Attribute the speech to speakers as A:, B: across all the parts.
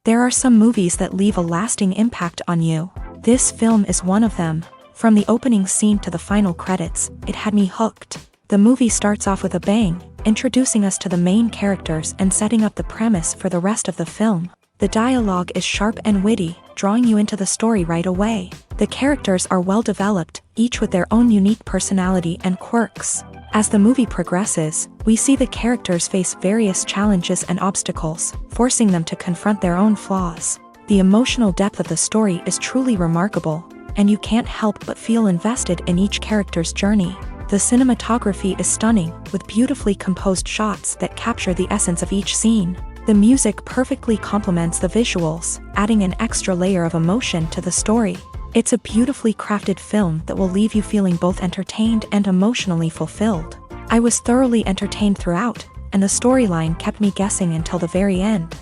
A: There are some movies that leave a lasting impact on you. This film is one of them. From the opening scene to the final credits, it had me hooked. The movie starts off with a bang, introducing us to the main characters and setting up the premise for the rest of the film. The dialogue is sharp and witty, drawing you into the story right away. The characters are well developed, each with their own unique personality and quirks. As the movie progresses, we see the characters face various challenges and obstacles, forcing them to confront their own flaws. The emotional depth of the story is truly remarkable, and you can't help but feel invested in each character's journey. The cinematography is stunning, with beautifully composed shots that capture the essence of each scene. The music perfectly complements the visuals, adding an extra layer of emotion to the story. It's a beautifully crafted film that will leave you feeling both entertained and emotionally fulfilled. I was thoroughly entertained throughout, and the storyline kept me guessing until the very end.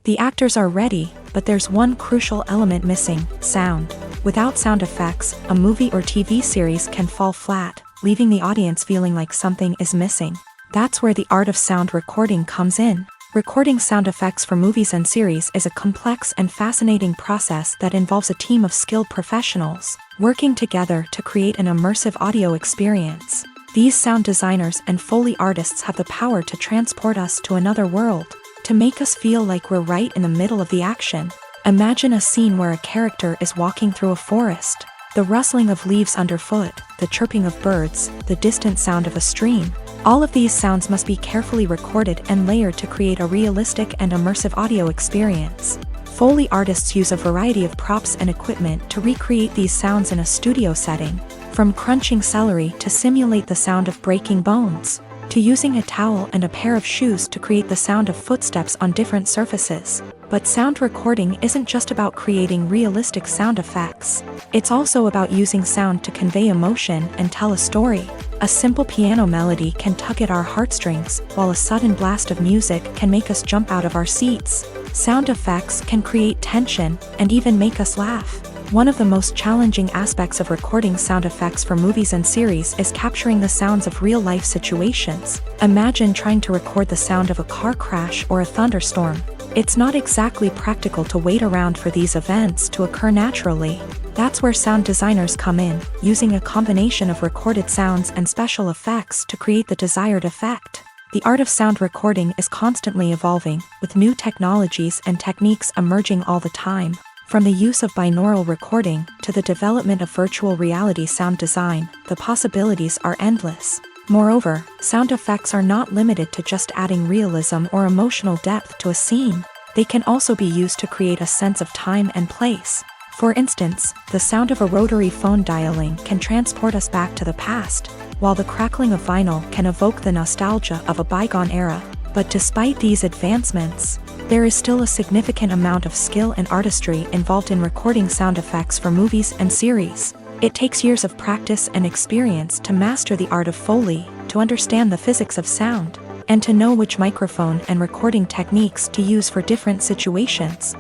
A: The actors are ready, but there's one crucial element missing: sound. Without sound effects, a movie or TV series can fall flat, leaving the audience feeling like something is missing. That's where the art of sound recording comes in. Recording sound effects for movies and series is a complex and fascinating process that involves a team of skilled professionals working together to create an immersive audio experience. These sound designers and Foley artists have the power to transport us to another world, to make us feel like we're right in the middle of the action. Imagine a scene where a character is walking through a forest. The rustling of leaves underfoot, the chirping of birds, the distant sound of a stream. All of these sounds must be carefully recorded and layered to create a realistic and immersive audio experience. Foley artists use a variety of props and equipment to recreate these sounds in a studio setting, from crunching celery to simulate the sound of breaking bones, to using a towel and a pair of shoes to create the sound of footsteps on different surfaces. But sound recording isn't just about creating realistic sound effects. It's also about using sound to convey emotion and tell a story. A simple piano melody can tug at our heartstrings, while a sudden blast of music can make us jump out of our seats. Sound effects can create tension and even make us laugh. One of the most challenging aspects of recording sound effects for movies and series is capturing the sounds of real-life situations. Imagine trying to record the sound of a car crash or a thunderstorm. It's not exactly practical to wait around for these events to occur naturally. That's where sound designers come in, using a combination of recorded sounds and special effects to create the desired effect. The art of sound recording is constantly evolving, with new technologies and techniques emerging all the time. From the use of binaural recording to the development of virtual reality sound design, the possibilities are endless. Moreover, sound effects are not limited to just adding realism or emotional depth to a scene. They can also be used to create a sense of time and place. For instance, the sound of a rotary phone dialing can transport us back to the past, while the crackling of vinyl can evoke the nostalgia of a bygone era. But despite these advancements, there is still a significant amount of skill and artistry involved in recording sound effects for movies and series. It takes years of practice and experience to master the art of Foley, to understand the physics of sound, and to know which microphone and recording techniques to use for different situations.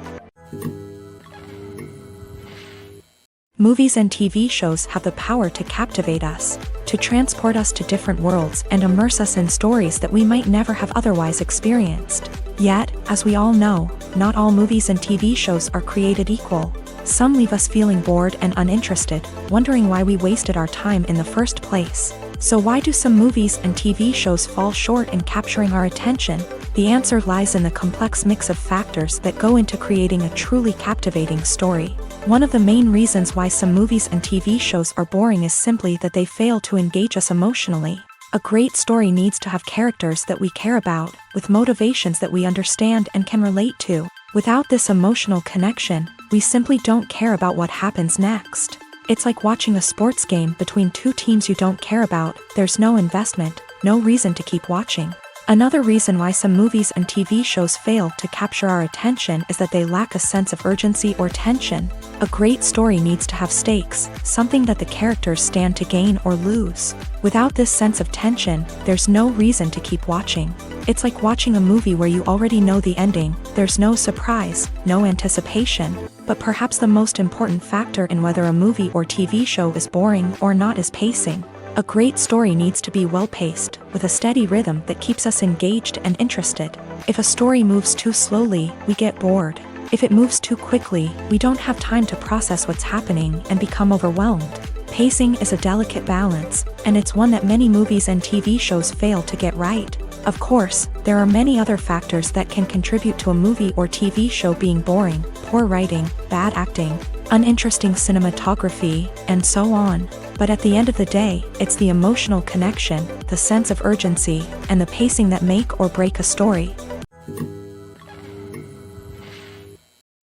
A: Movies and TV shows have the power to captivate us, to transport us to different worlds and immerse us in stories that we might never have otherwise experienced. Yet, as we all know, not all movies and TV shows are created equal. Some leave us feeling bored and uninterested, wondering why we wasted our time in the first place. So why do some movies and TV shows fall short in capturing our attention? The answer lies in the complex mix of factors that go into creating a truly captivating story. One of the main reasons why some movies and TV shows are boring is simply that they fail to engage us emotionally. A great story needs to have characters that we care about, with motivations that we understand and can relate to. Without this emotional connection, we simply don't care about what happens next. It's like watching a sports game between two teams you don't care about. There's no investment, no reason to keep watching. Another reason why some movies and TV shows fail to capture our attention is that they lack a sense of urgency or tension. A great story needs to have stakes, something that the characters stand to gain or lose. Without this sense of tension, there's no reason to keep watching. It's like watching a movie where you already know the ending. There's no surprise, no anticipation. But perhaps the most important factor in whether a movie or TV show is boring or not is pacing. A great story needs to be well-paced, with a steady rhythm that keeps us engaged and interested. If a story moves too slowly, we get bored. If it moves too quickly, we don't have time to process what's happening and become overwhelmed. Pacing is a delicate balance, and it's one that many movies and TV shows fail to get right. Of course, there are many other factors that can contribute to a movie or TV show being boring: poor writing, bad acting, uninteresting cinematography, and so on. But at the end of the day, it's the emotional connection, the sense of urgency, and the pacing that make or break a story.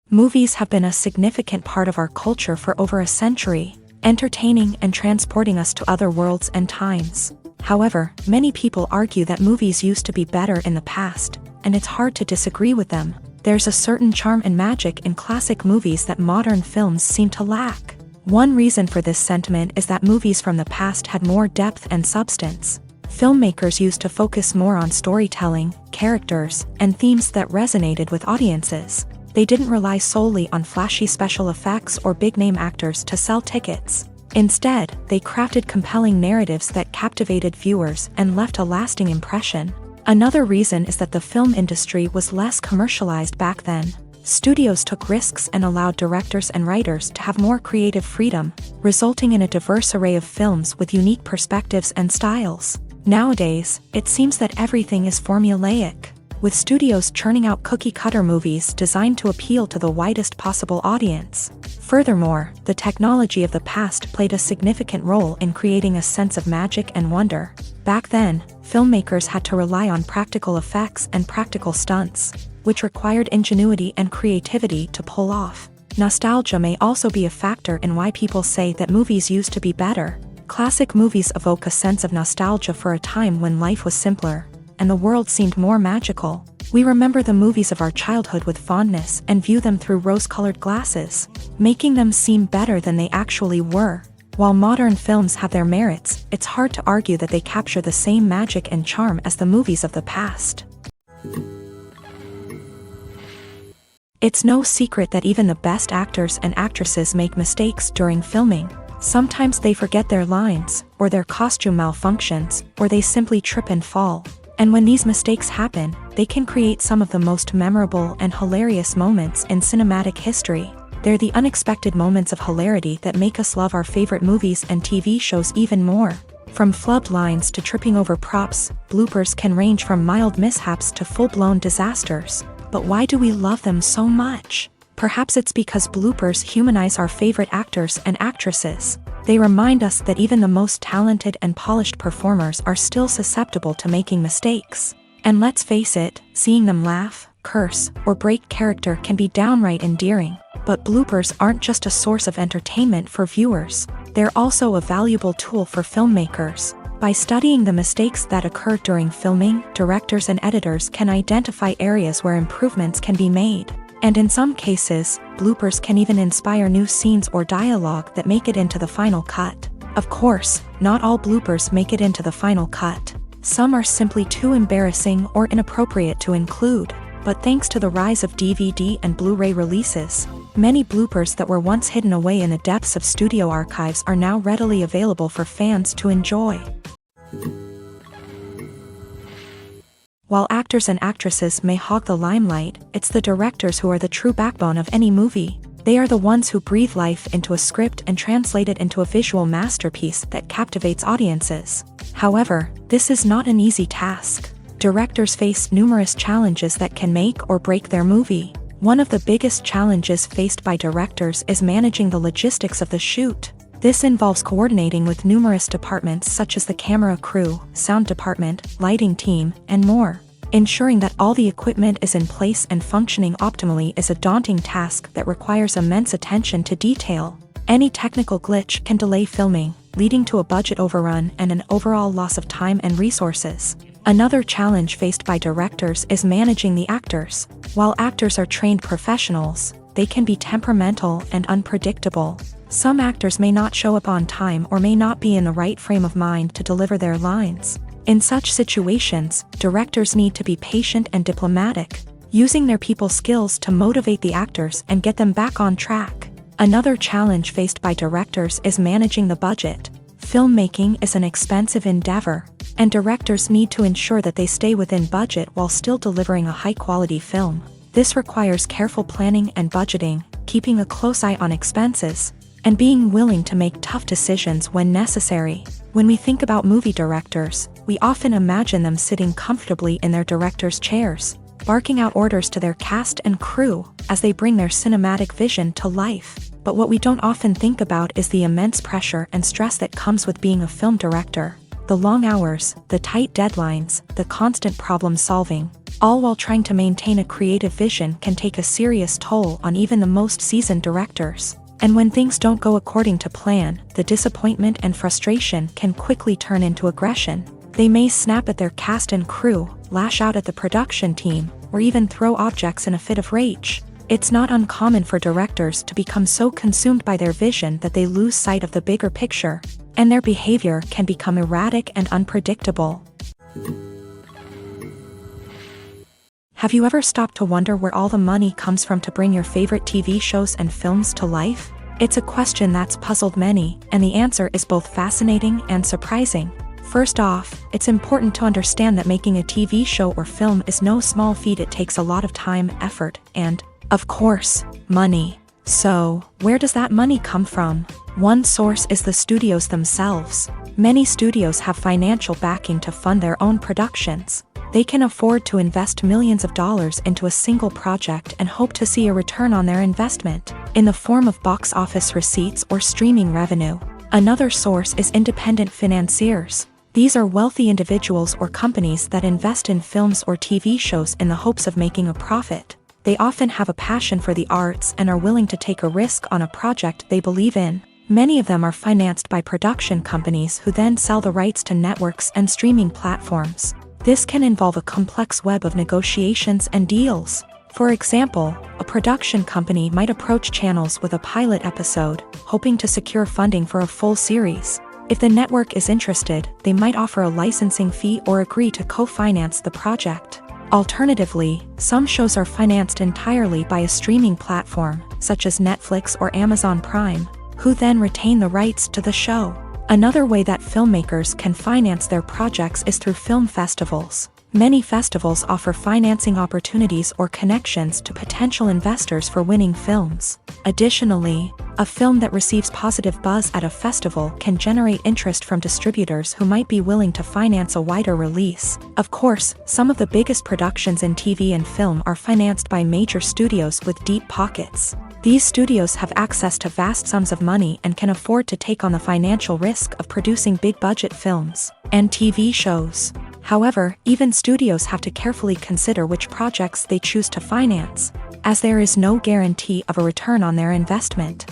A: Movies have been a significant part of our culture for over a century, entertaining and transporting us to other worlds and times. However, many people argue that movies used to be better in the past, and it's hard to disagree with them. There's a certain charm and magic in classic movies that modern films seem to lack. One reason for this sentiment is that movies from the past had more depth and substance. Filmmakers used to focus more on storytelling, characters, and themes that resonated with audiences. They didn't rely solely on flashy special effects or big-name actors to sell tickets. Instead, they crafted compelling narratives that captivated viewers and left a lasting impression. Another reason is that the film industry was less commercialized back then. Studios took risks and allowed directors and writers to have more creative freedom, resulting in a diverse array of films with unique perspectives and styles. Nowadays, it seems that everything is formulaic, with studios churning out cookie-cutter movies designed to appeal to the widest possible audience. Furthermore, the technology of the past played a significant role in creating a sense of magic and wonder. Back then, filmmakers had to rely on practical effects and practical stunts, which required ingenuity and creativity to pull off. Nostalgia may also be a factor in why people say that movies used to be better. Classic movies evoke a sense of nostalgia for a time when life was simpler, and the world seemed more magical. We remember the movies of our childhood with fondness and view them through rose-colored glasses, making them seem better than they actually were. While modern films have their merits, it's hard to argue that they capture the same magic and charm as the movies of the past. It's no secret that even the best actors and actresses make mistakes during filming. Sometimes they forget their lines, or their costume malfunctions, or they simply trip and fall. And when these mistakes happen, they can create some of the most memorable and hilarious moments in cinematic history. They're the unexpected moments of hilarity that make us love our favorite movies and TV shows even more. From flubbed lines to tripping over props, bloopers can range from mild mishaps to full-blown disasters. But why do we love them so much? Perhaps it's because bloopers humanize our favorite actors and actresses. They remind us that even the most talented and polished performers are still susceptible to making mistakes. And let's face it, seeing them laugh, curse, or break character can be downright endearing. But bloopers aren't just a source of entertainment for viewers. They're also a valuable tool for filmmakers. By studying the mistakes that occur during filming, directors and editors can identify areas where improvements can be made. And in some cases, bloopers can even inspire new scenes or dialogue that make it into the final cut. Of course, not all bloopers make it into the final cut. Some are simply too embarrassing or inappropriate to include. But thanks to the rise of DVD and Blu-ray releases, many bloopers that were once hidden away in the depths of studio archives are now readily available for fans to enjoy. While actors and actresses may hog the limelight, it's the directors who are the true backbone of any movie. They are the ones who breathe life into a script and translate it into a visual masterpiece that captivates audiences. However, this is not an easy task. Directors face numerous challenges that can make or break their movie. One of the biggest challenges faced by directors is managing the logistics of the shoot. This involves coordinating with numerous departments such as the camera crew, sound department, lighting team, and more. Ensuring that all the equipment is in place and functioning optimally is a daunting task that requires immense attention to detail. Any technical glitch can delay filming, leading to a budget overrun and an overall loss of time and resources. Another challenge faced by directors is managing the actors. While actors are trained professionals, they can be temperamental and unpredictable. Some actors may not show up on time or may not be in the right frame of mind to deliver their lines. In such situations, directors need to be patient and diplomatic, using their people skills to motivate the actors and get them back on track. Another challenge faced by directors is managing the budget. Filmmaking is an expensive endeavor, and directors need to ensure that they stay within budget while still delivering a high-quality film. This requires careful planning and budgeting, keeping a close eye on expenses, and being willing to make tough decisions when necessary. When we think about movie directors, we often imagine them sitting comfortably in their director's chairs, barking out orders to their cast and crew as they bring their cinematic vision to life. But what we don't often think about is the immense pressure and stress that comes with being a film director. The long hours, the tight deadlines, the constant problem solving, all while trying to maintain a creative vision can take a serious toll on even the most seasoned directors. And when things don't go according to plan, the disappointment and frustration can quickly turn into aggression. They may snap at their cast and crew, lash out at the production team, or even throw objects in a fit of rage. It's not uncommon for directors to become so consumed by their vision that they lose sight of the bigger picture, and their behavior can become erratic and unpredictable. Have you ever stopped to wonder where all the money comes from to bring your favorite TV shows and films to life? It's a question that's puzzled many, and the answer is both fascinating and surprising. First off, it's important to understand that making a TV show or film is no small feat. It takes a lot of time, effort, and, of course, money. So, where does that money come from? One source is the studios themselves. Many studios have financial backing to fund their own productions. They can afford to invest millions of dollars into a single project and hope to see a return on their investment, in the form of box office receipts or streaming revenue. Another source is independent financiers. These are wealthy individuals or companies that invest in films or TV shows in the hopes of making a profit. They often have a passion for the arts and are willing to take a risk on a project they believe in. Many of them are financed by production companies who then sell the rights to networks and streaming platforms. This can involve a complex web of negotiations and deals. For example, a production company might approach channels with a pilot episode, hoping to secure funding for a full series. If the network is interested, they might offer a licensing fee or agree to co-finance the project. Alternatively, some shows are financed entirely by a streaming platform, such as Netflix or Amazon Prime, who then retain the rights to the show. Another way that filmmakers can finance their projects is through film festivals. Many festivals offer financing opportunities or connections to potential investors for winning films. Additionally, a film that receives positive buzz at a festival can generate interest from distributors who might be willing to finance a wider release. Of course, some of the biggest productions in TV and film are financed by major studios with deep pockets. These studios have access to vast sums of money and can afford to take on the financial risk of producing big-budget films and TV shows. However, even studios have to carefully consider which projects they choose to finance, as there is no guarantee of a return on their investment.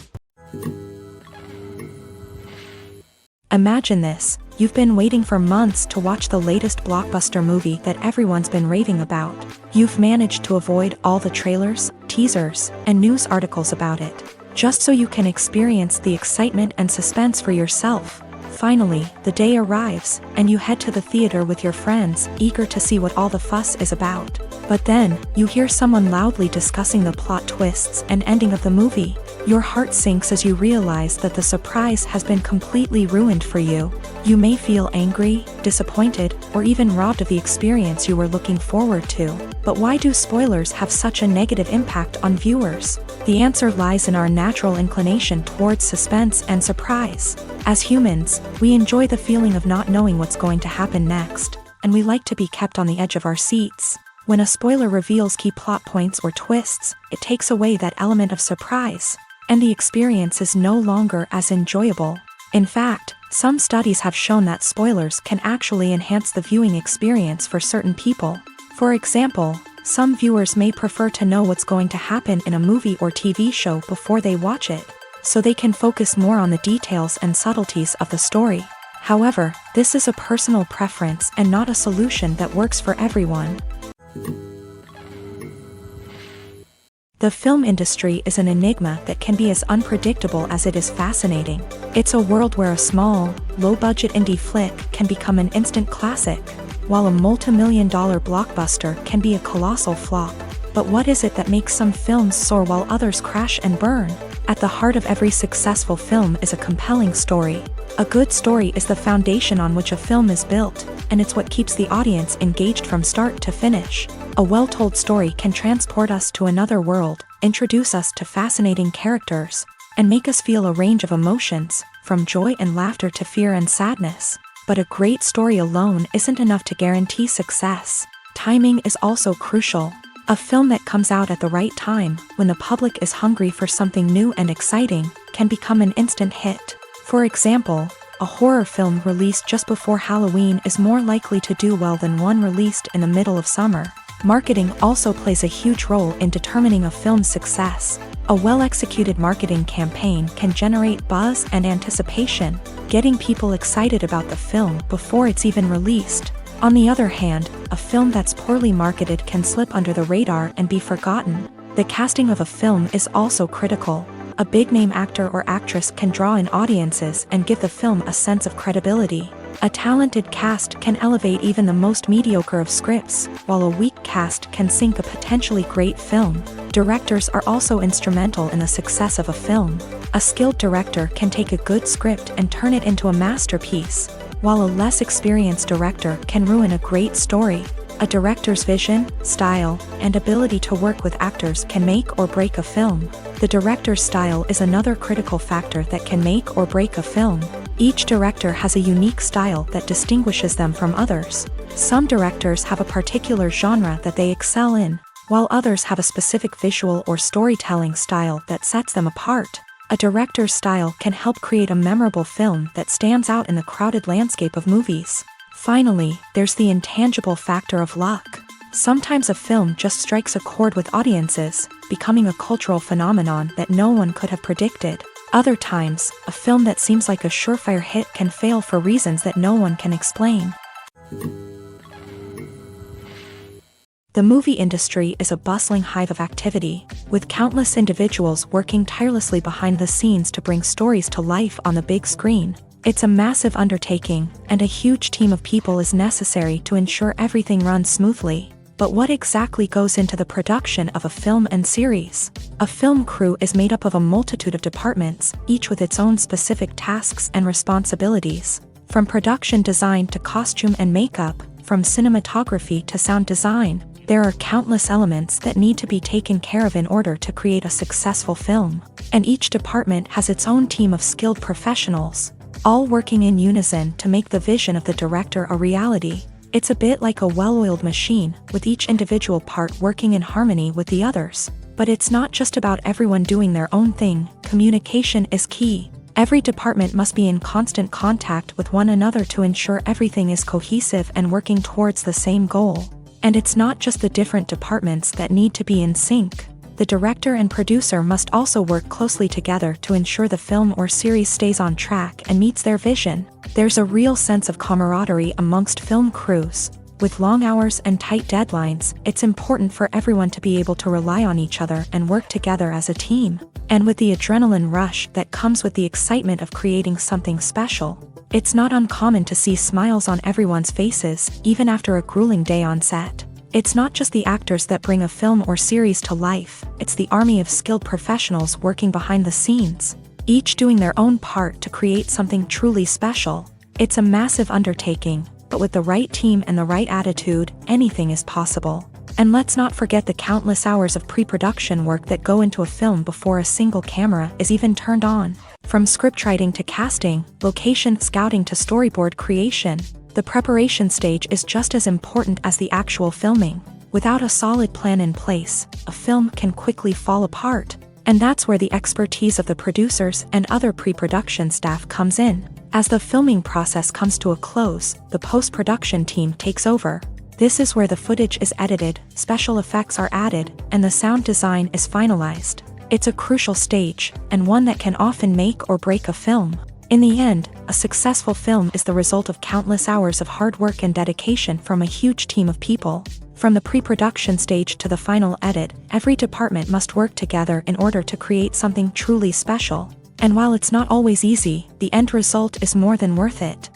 A: Imagine this: you've been waiting for months to watch the latest blockbuster movie that everyone's been raving about. You've managed to avoid all the trailers, teasers, and news articles about it, just so you can experience the excitement and suspense for yourself. Finally, the day arrives, and you head to the theater with your friends, eager to see what all the fuss is about. But then, you hear someone loudly discussing the plot twists and ending of the movie. Your heart sinks as you realize that the surprise has been completely ruined for you. You may feel angry, disappointed, or even robbed of the experience you were looking forward to. But why do spoilers have such a negative impact on viewers? The answer lies in our natural inclination towards suspense and surprise. As humans, we enjoy the feeling of not knowing what's going to happen next, and we like to be kept on the edge of our seats. When a spoiler reveals key plot points or twists, it takes away that element of surprise, and the experience is no longer as enjoyable. In fact, some studies have shown that spoilers can actually enhance the viewing experience for certain people. For example, some viewers may prefer to know what's going to happen in a movie or TV show before they watch it, so they can focus more on the details and subtleties of the story. However, this is a personal preference and not a solution that works for everyone. The film industry is an enigma that can be as unpredictable as it is fascinating. It's a world where a small, low-budget indie flick can become an instant classic, while a multi-million-dollar blockbuster can be a colossal flop. But what is it that makes some films soar while others crash and burn? At the heart of every successful film is a compelling story. A good story is the foundation on which a film is built, and it's what keeps the audience engaged from start to finish. A well-told story can transport us to another world, introduce us to fascinating characters, and make us feel a range of emotions, from joy and laughter to fear and sadness. But a great story alone isn't enough to guarantee success. Timing is also crucial. A film that comes out at the right time, when the public is hungry for something new and exciting, can become an instant hit. For example, a horror film released just before Halloween is more likely to do well than one released in the middle of summer. Marketing also plays a huge role in determining a film's success. A well-executed marketing campaign can generate buzz and anticipation, getting people excited about the film before it's even released. On the other hand, a film that's poorly marketed can slip under the radar and be forgotten. The casting of a film is also critical. A big-name actor or actress can draw in audiences and give the film a sense of credibility. A talented cast can elevate even the most mediocre of scripts, while a weak cast can sink a potentially great film. Directors are also instrumental in the success of a film. A skilled director can take a good script and turn it into a masterpiece, while a less experienced director can ruin a great story. A director's vision, style, and ability to work with actors can make or break a film. The director's style is another critical factor that can make or break a film. Each director has a unique style that distinguishes them from others. Some directors have a particular genre that they excel in, while others have a specific visual or storytelling style that sets them apart. A director's style can help create a memorable film that stands out in the crowded landscape of movies. Finally, there's the intangible factor of luck. Sometimes a film just strikes a chord with audiences, becoming a cultural phenomenon that no one could have predicted. Other times, a film that seems like a surefire hit can fail for reasons that no one can explain. The movie industry is a bustling hive of activity, with countless individuals working tirelessly behind the scenes to bring stories to life on the big screen. It's a massive undertaking, and a huge team of people is necessary to ensure everything runs smoothly. But what exactly goes into the production of a film and series? A film crew is made up of a multitude of departments, each with its own specific tasks and responsibilities. From production design to costume and makeup, from cinematography to sound design, there are countless elements that need to be taken care of in order to create a successful film. And each department has its own team of skilled professionals, all working in unison to make the vision of the director a reality. It's a bit like a well-oiled machine, with each individual part working in harmony with the others. But it's not just about everyone doing their own thing. Communication is key. Every department must be in constant contact with one another to ensure everything is cohesive and working towards the same goal. And it's not just the different departments that need to be in sync. The director and producer must also work closely together to ensure the film or series stays on track and meets their vision. There's a real sense of camaraderie amongst film crews. With long hours and tight deadlines, it's important for everyone to be able to rely on each other and work together as a team. And with the adrenaline rush that comes with the excitement of creating something special, it's not uncommon to see smiles on everyone's faces, even after a grueling day on set. It's not just the actors that bring a film or series to life, it's the army of skilled professionals working behind the scenes, each doing their own part to create something truly special. It's a massive undertaking, but with the right team and the right attitude, anything is possible. And let's not forget the countless hours of pre-production work that go into a film before a single camera is even turned on. From scriptwriting to casting, location scouting to storyboard creation, The preparation stage is just as important as the actual filming. Without a solid plan in place, a film can quickly fall apart. And that's where the expertise of the producers and other pre-production staff comes in. As the filming process comes to a close, the post-production team takes over. This is where the footage is edited, special effects are added, and the sound design is finalized. It's a crucial stage, and one that can often make or break a film. In the end, a successful film is the result of countless hours of hard work and dedication from a huge team of people. From the pre-production stage to the final edit, every department must work together in order to create something truly special. And while it's not always easy, the end result is more than worth it.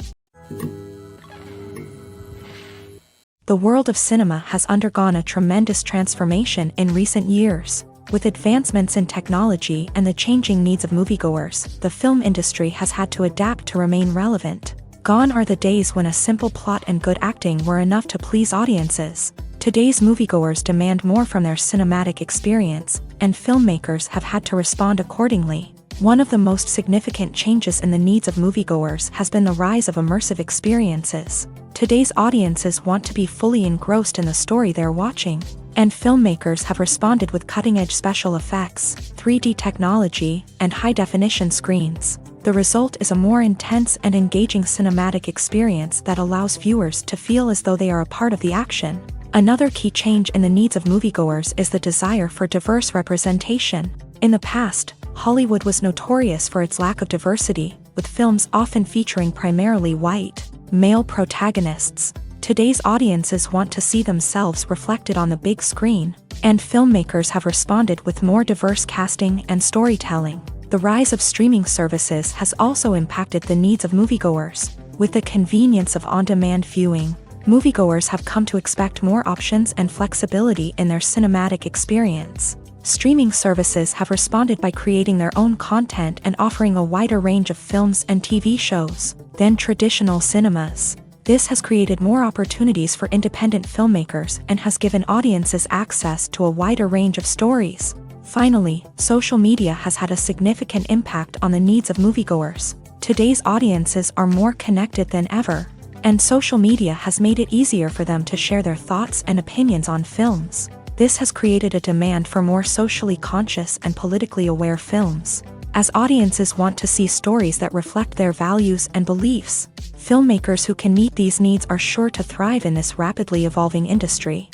A: The world of cinema has undergone a tremendous transformation in recent years. With advancements in technology and the changing needs of moviegoers, the film industry has had to adapt to remain relevant. Gone are the days when a simple plot and good acting were enough to please audiences. Today's moviegoers demand more from their cinematic experience, and filmmakers have had to respond accordingly. One of the most significant changes in the needs of moviegoers has been the rise of immersive experiences. Today's audiences want to be fully engrossed in the story they're watching, and filmmakers have responded with cutting-edge special effects, 3D technology, and high-definition screens. The result is a more intense and engaging cinematic experience that allows viewers to feel as though they are a part of the action. Another key change in the needs of moviegoers is the desire for diverse representation. In the past, Hollywood was notorious for its lack of diversity, with films often featuring primarily white, male protagonists. Today's audiences want to see themselves reflected on the big screen, and filmmakers have responded with more diverse casting and storytelling. The rise of streaming services has also impacted the needs of moviegoers. With the convenience of on-demand viewing, moviegoers have come to expect more options and flexibility in their cinematic experience. Streaming services have responded by creating their own content and offering a wider range of films and TV shows than traditional cinemas. This has created more opportunities for independent filmmakers and has given audiences access to a wider range of stories. Finally, social media has had a significant impact on the needs of moviegoers. Today's audiences are more connected than ever, and social media has made it easier for them to share their thoughts and opinions on films. This has created a demand for more socially conscious and politically aware films. As audiences want to see stories that reflect their values and beliefs, filmmakers who can meet these needs are sure to thrive in this rapidly evolving industry.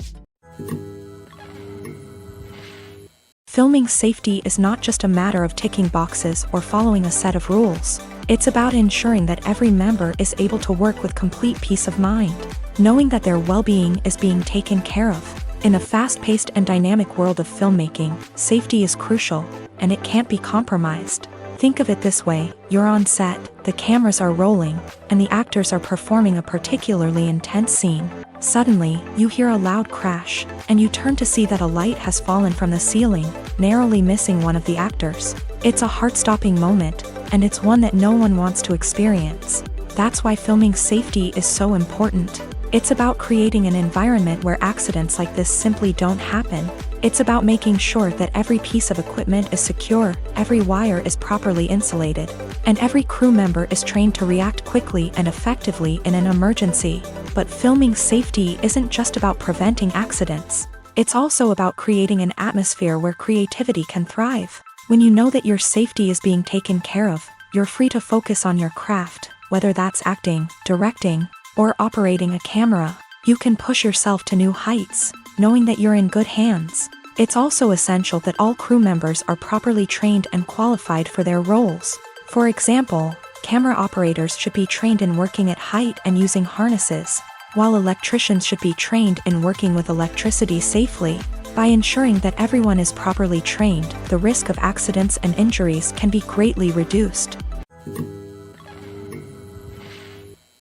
A: Filming safety is not just a matter of ticking boxes or following a set of rules. It's about ensuring that every member is able to work with complete peace of mind, knowing that their well-being is being taken care of. In a fast-paced and dynamic world of filmmaking, safety is crucial, and it can't be compromised. Think of it this way: you're on set, the cameras are rolling, and the actors are performing a particularly intense scene. Suddenly, you hear a loud crash, and you turn to see that a light has fallen from the ceiling, narrowly missing one of the actors. It's a heart-stopping moment, and it's one that no one wants to experience. That's why filming safety is so important. It's about creating an environment where accidents like this simply don't happen. It's about making sure that every piece of equipment is secure, every wire is properly insulated, and every crew member is trained to react quickly and effectively in an emergency. But filming safety isn't just about preventing accidents. It's also about creating an atmosphere where creativity can thrive. When you know that your safety is being taken care of, you're free to focus on your craft, whether that's acting, directing, or operating a camera. You can push yourself to new heights, knowing that you're in good hands. It's also essential that all crew members are properly trained and qualified for their roles. For example, camera operators should be trained in working at height and using harnesses, while electricians should be trained in working with electricity safely. By ensuring that everyone is properly trained, the risk of accidents and injuries can be greatly reduced.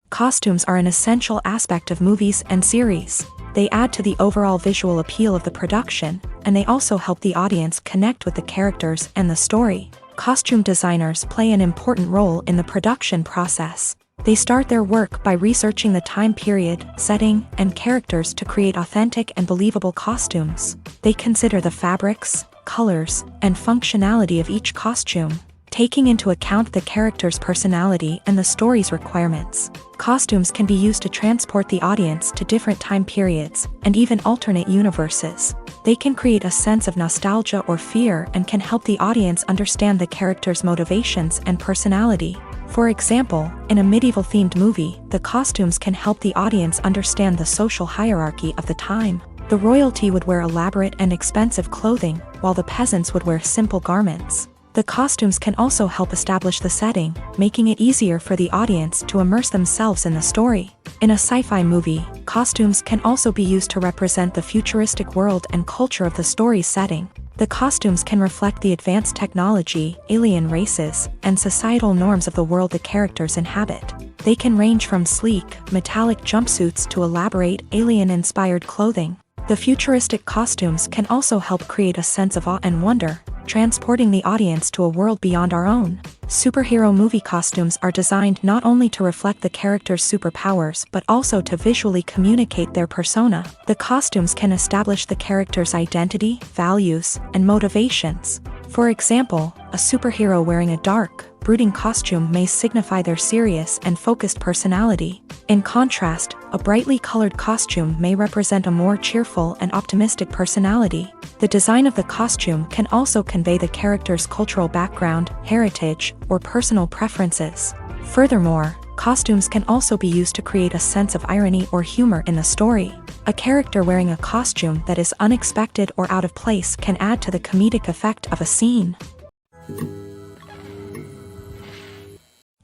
A: Costumes are an essential aspect of movies and series. They add to the overall visual appeal of the production, and they also help the audience connect with the characters and the story. Costume designers play an important role in the production process. They start their work by researching the time period, setting, and characters to create authentic and believable costumes. They consider the fabrics, colors, and functionality of each costume. taking into account the character's personality and the story's requirements. Costumes can be used to transport the audience to different time periods, and even alternate universes. They can create a sense of nostalgia or fear and can help the audience understand the character's motivations and personality. For example, in a medieval-themed movie, the costumes can help the audience understand the social hierarchy of the time. The royalty would wear elaborate and expensive clothing, while the peasants would wear simple garments. The costumes can also help establish the setting, making it easier for the audience to immerse themselves in the story. In a sci-fi movie, costumes can also be used to represent the futuristic world and culture of the story's setting. The costumes can reflect the advanced technology, alien races, and societal norms of the world the characters inhabit. They can range from sleek, metallic jumpsuits to elaborate, alien-inspired clothing. The futuristic costumes can also help create a sense of awe and wonder, transporting the audience to a world beyond our own. Superhero movie costumes are designed not only to reflect the character's superpowers but also to visually communicate their persona. The costumes can establish the character's identity, values, and motivations. For example, a superhero wearing a dark, brooding costume may signify their serious and focused personality. In contrast, a brightly colored costume may represent a more cheerful and optimistic personality. The design of the costume can also convey the character's cultural background, heritage, or personal preferences. Furthermore, costumes can also be used to create a sense of irony or humor in the story. A character wearing a costume that is unexpected or out of place can add to the comedic effect of a scene.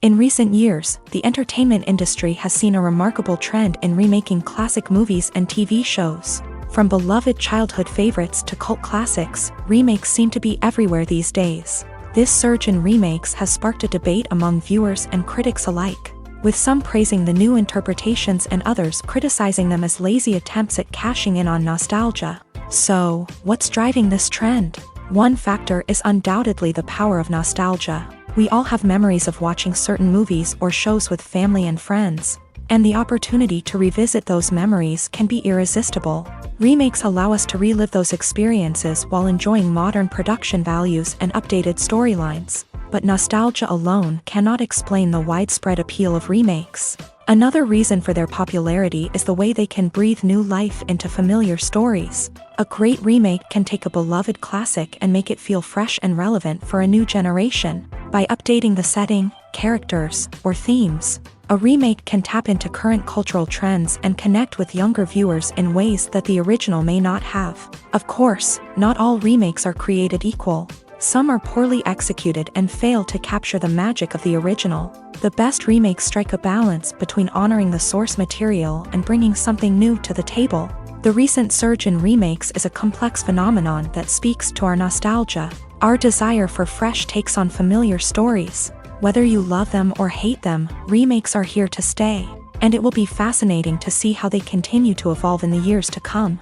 A: In recent years, the entertainment industry has seen a remarkable trend in remaking classic movies and TV shows. From beloved childhood favorites to cult classics, remakes seem to be everywhere these days. This surge in remakes has sparked a debate among viewers and critics alike, with some praising the new interpretations and others criticizing them as lazy attempts at cashing in on nostalgia. So, what's driving this trend? One factor is undoubtedly the power of nostalgia. We all have memories of watching certain movies or shows with family and friends, and the opportunity to revisit those memories can be irresistible. Remakes allow us to relive those experiences while enjoying modern production values and updated storylines. But nostalgia alone cannot explain the widespread appeal of remakes. Another reason for their popularity is the way they can breathe new life into familiar stories. A great remake can take a beloved classic and make it feel fresh and relevant for a new generation. By updating the setting, characters, or themes, a remake can tap into current cultural trends and connect with younger viewers in ways that the original may not have. Of course, not all remakes are created equal. Some are poorly executed and fail to capture the magic of the original. The best remakes strike a balance between honoring the source material and bringing something new to the table. The recent surge in remakes is a complex phenomenon that speaks to our nostalgia, our desire for fresh takes on familiar stories. Whether you love them or hate them, remakes are here to stay, and it will be fascinating to see how they continue to evolve in the years to come.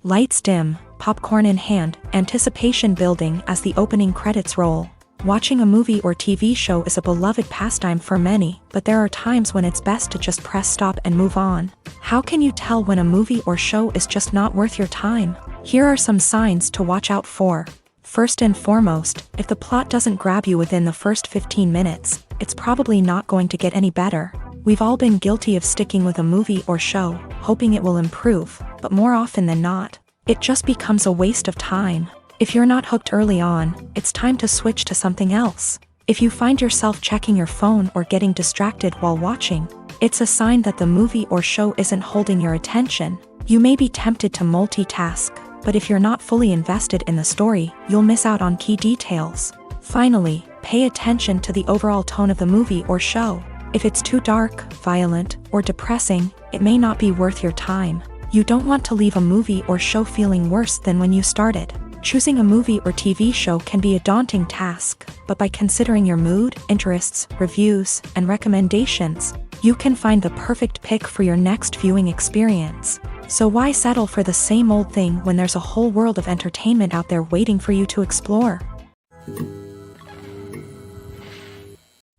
A: Lights dim, popcorn in hand, anticipation building as the opening credits roll. Watching a movie or TV show is a beloved pastime for many, but there are times when it's best to just press stop and move on. How can you tell when a movie or show is just not worth your time? Here are some signs to watch out for. First and foremost, if the plot doesn't grab you within the first 15 minutes, it's probably not going to get any better. We've all been guilty of sticking with a movie or show, hoping it will improve, but more often than not, it just becomes a waste of time. If you're not hooked early on, it's time to switch to something else. If you find yourself checking your phone or getting distracted while watching, it's a sign that the movie or show isn't holding your attention. You may be tempted to multitask, but if you're not fully invested in the story, you'll miss out on key details. Finally, pay attention to the overall tone of the movie or show. If it's too dark, violent, or depressing, it may not be worth your time. You don't want to leave a movie or show feeling worse than when you started. Choosing a movie or TV show can be a daunting task, but by considering your mood, interests, reviews, and recommendations, you can find the perfect pick for your next viewing experience. So why settle for the same old thing when there's a whole world of entertainment out there waiting for you to explore?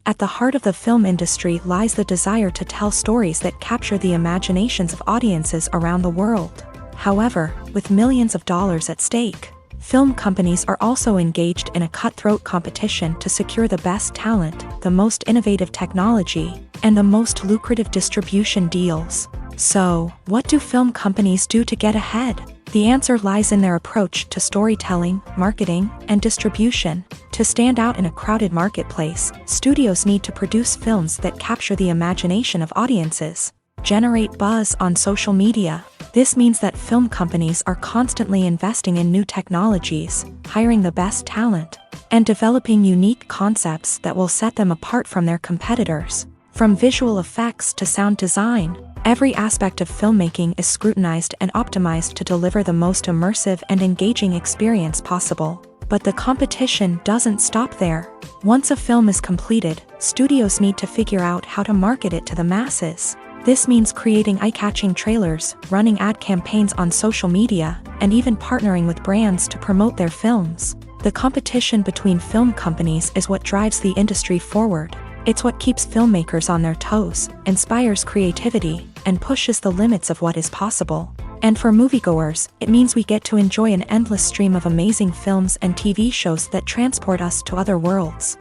A: At the heart of the film industry lies the desire to tell stories that capture the imaginations of audiences around the world. However, with millions of dollars at stake, Film companies are also engaged in a cutthroat competition to secure the best talent, the most innovative technology, and the most lucrative distribution deals. So, what do film companies do to get ahead? The answer lies in their approach to storytelling, marketing, and distribution. To stand out in a crowded marketplace, studios need to produce films that capture the imagination of audiences, generate buzz on social media. This means that film companies are constantly investing in new technologies, hiring the best talent, and developing unique concepts that will set them apart from their competitors. From visual effects to sound design, every aspect of filmmaking is scrutinized and optimized to deliver the most immersive and engaging experience possible. But the competition doesn't stop there. Once a film is completed, studios need to figure out how to market it to the masses. This means creating eye-catching trailers, running ad campaigns on social media, and even partnering with brands to promote their films. The competition between film companies is what drives the industry forward. It's what keeps filmmakers on their toes, inspires creativity, and pushes the limits of what is possible. And for moviegoers, it means we get to enjoy an endless stream of amazing films and TV shows that transport us to other worlds.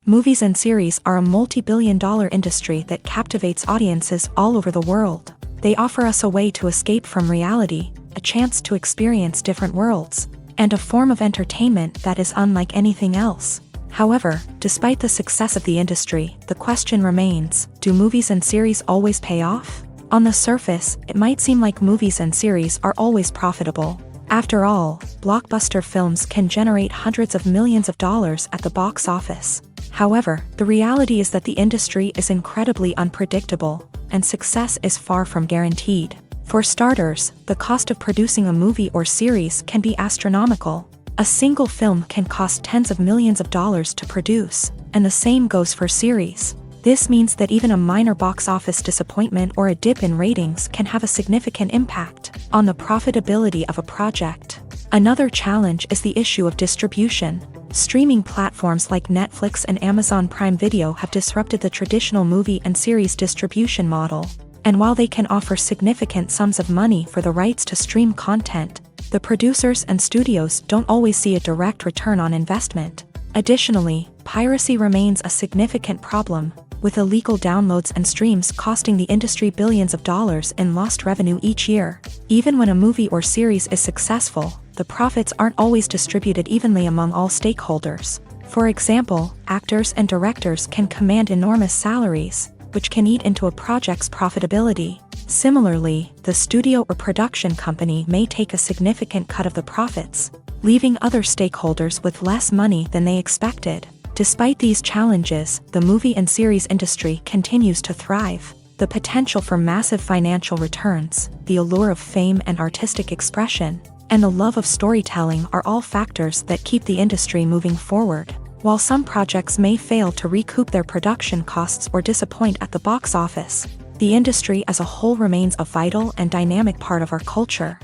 A: Movies and series are a multi-billion-dollar industry that captivates audiences all over the world. They offer us a way to escape from reality, a chance to experience different worlds, and a form of entertainment that is unlike anything else. However, despite the success of the industry, the question remains, do movies and series always pay off? On the surface, it might seem like movies and series are always profitable. After all, blockbuster films can generate hundreds of millions of dollars at the box office. However, the reality is that the industry is incredibly unpredictable, and success is far from guaranteed. For starters, the cost of producing a movie or series can be astronomical. A single film can cost tens of millions of dollars to produce, and the same goes for series. This means that even a minor box office disappointment or a dip in ratings can have a significant impact on the profitability of a project. Another challenge is the issue of distribution. Streaming platforms like Netflix and Amazon Prime Video have disrupted the traditional movie and series distribution model. And while they can offer significant sums of money for the rights to stream content, the producers and studios don't always see a direct return on investment. Additionally, piracy remains a significant problem, with illegal downloads and streams costing the industry billions of dollars in lost revenue each year. Even when a movie or series is successful, the profits aren't always distributed evenly among all stakeholders. For example, actors and directors can command enormous salaries, which can eat into a project's profitability. Similarly, the studio or production company may take a significant cut of the profits, leaving other stakeholders with less money than they expected. Despite these challenges, the movie and series industry continues to thrive. The potential for massive financial returns, the allure of fame and artistic expression, and the love of storytelling are all factors that keep the industry moving forward. While some projects may fail to recoup their production costs or disappoint at the box office, the industry as a whole remains a vital and dynamic part of our culture.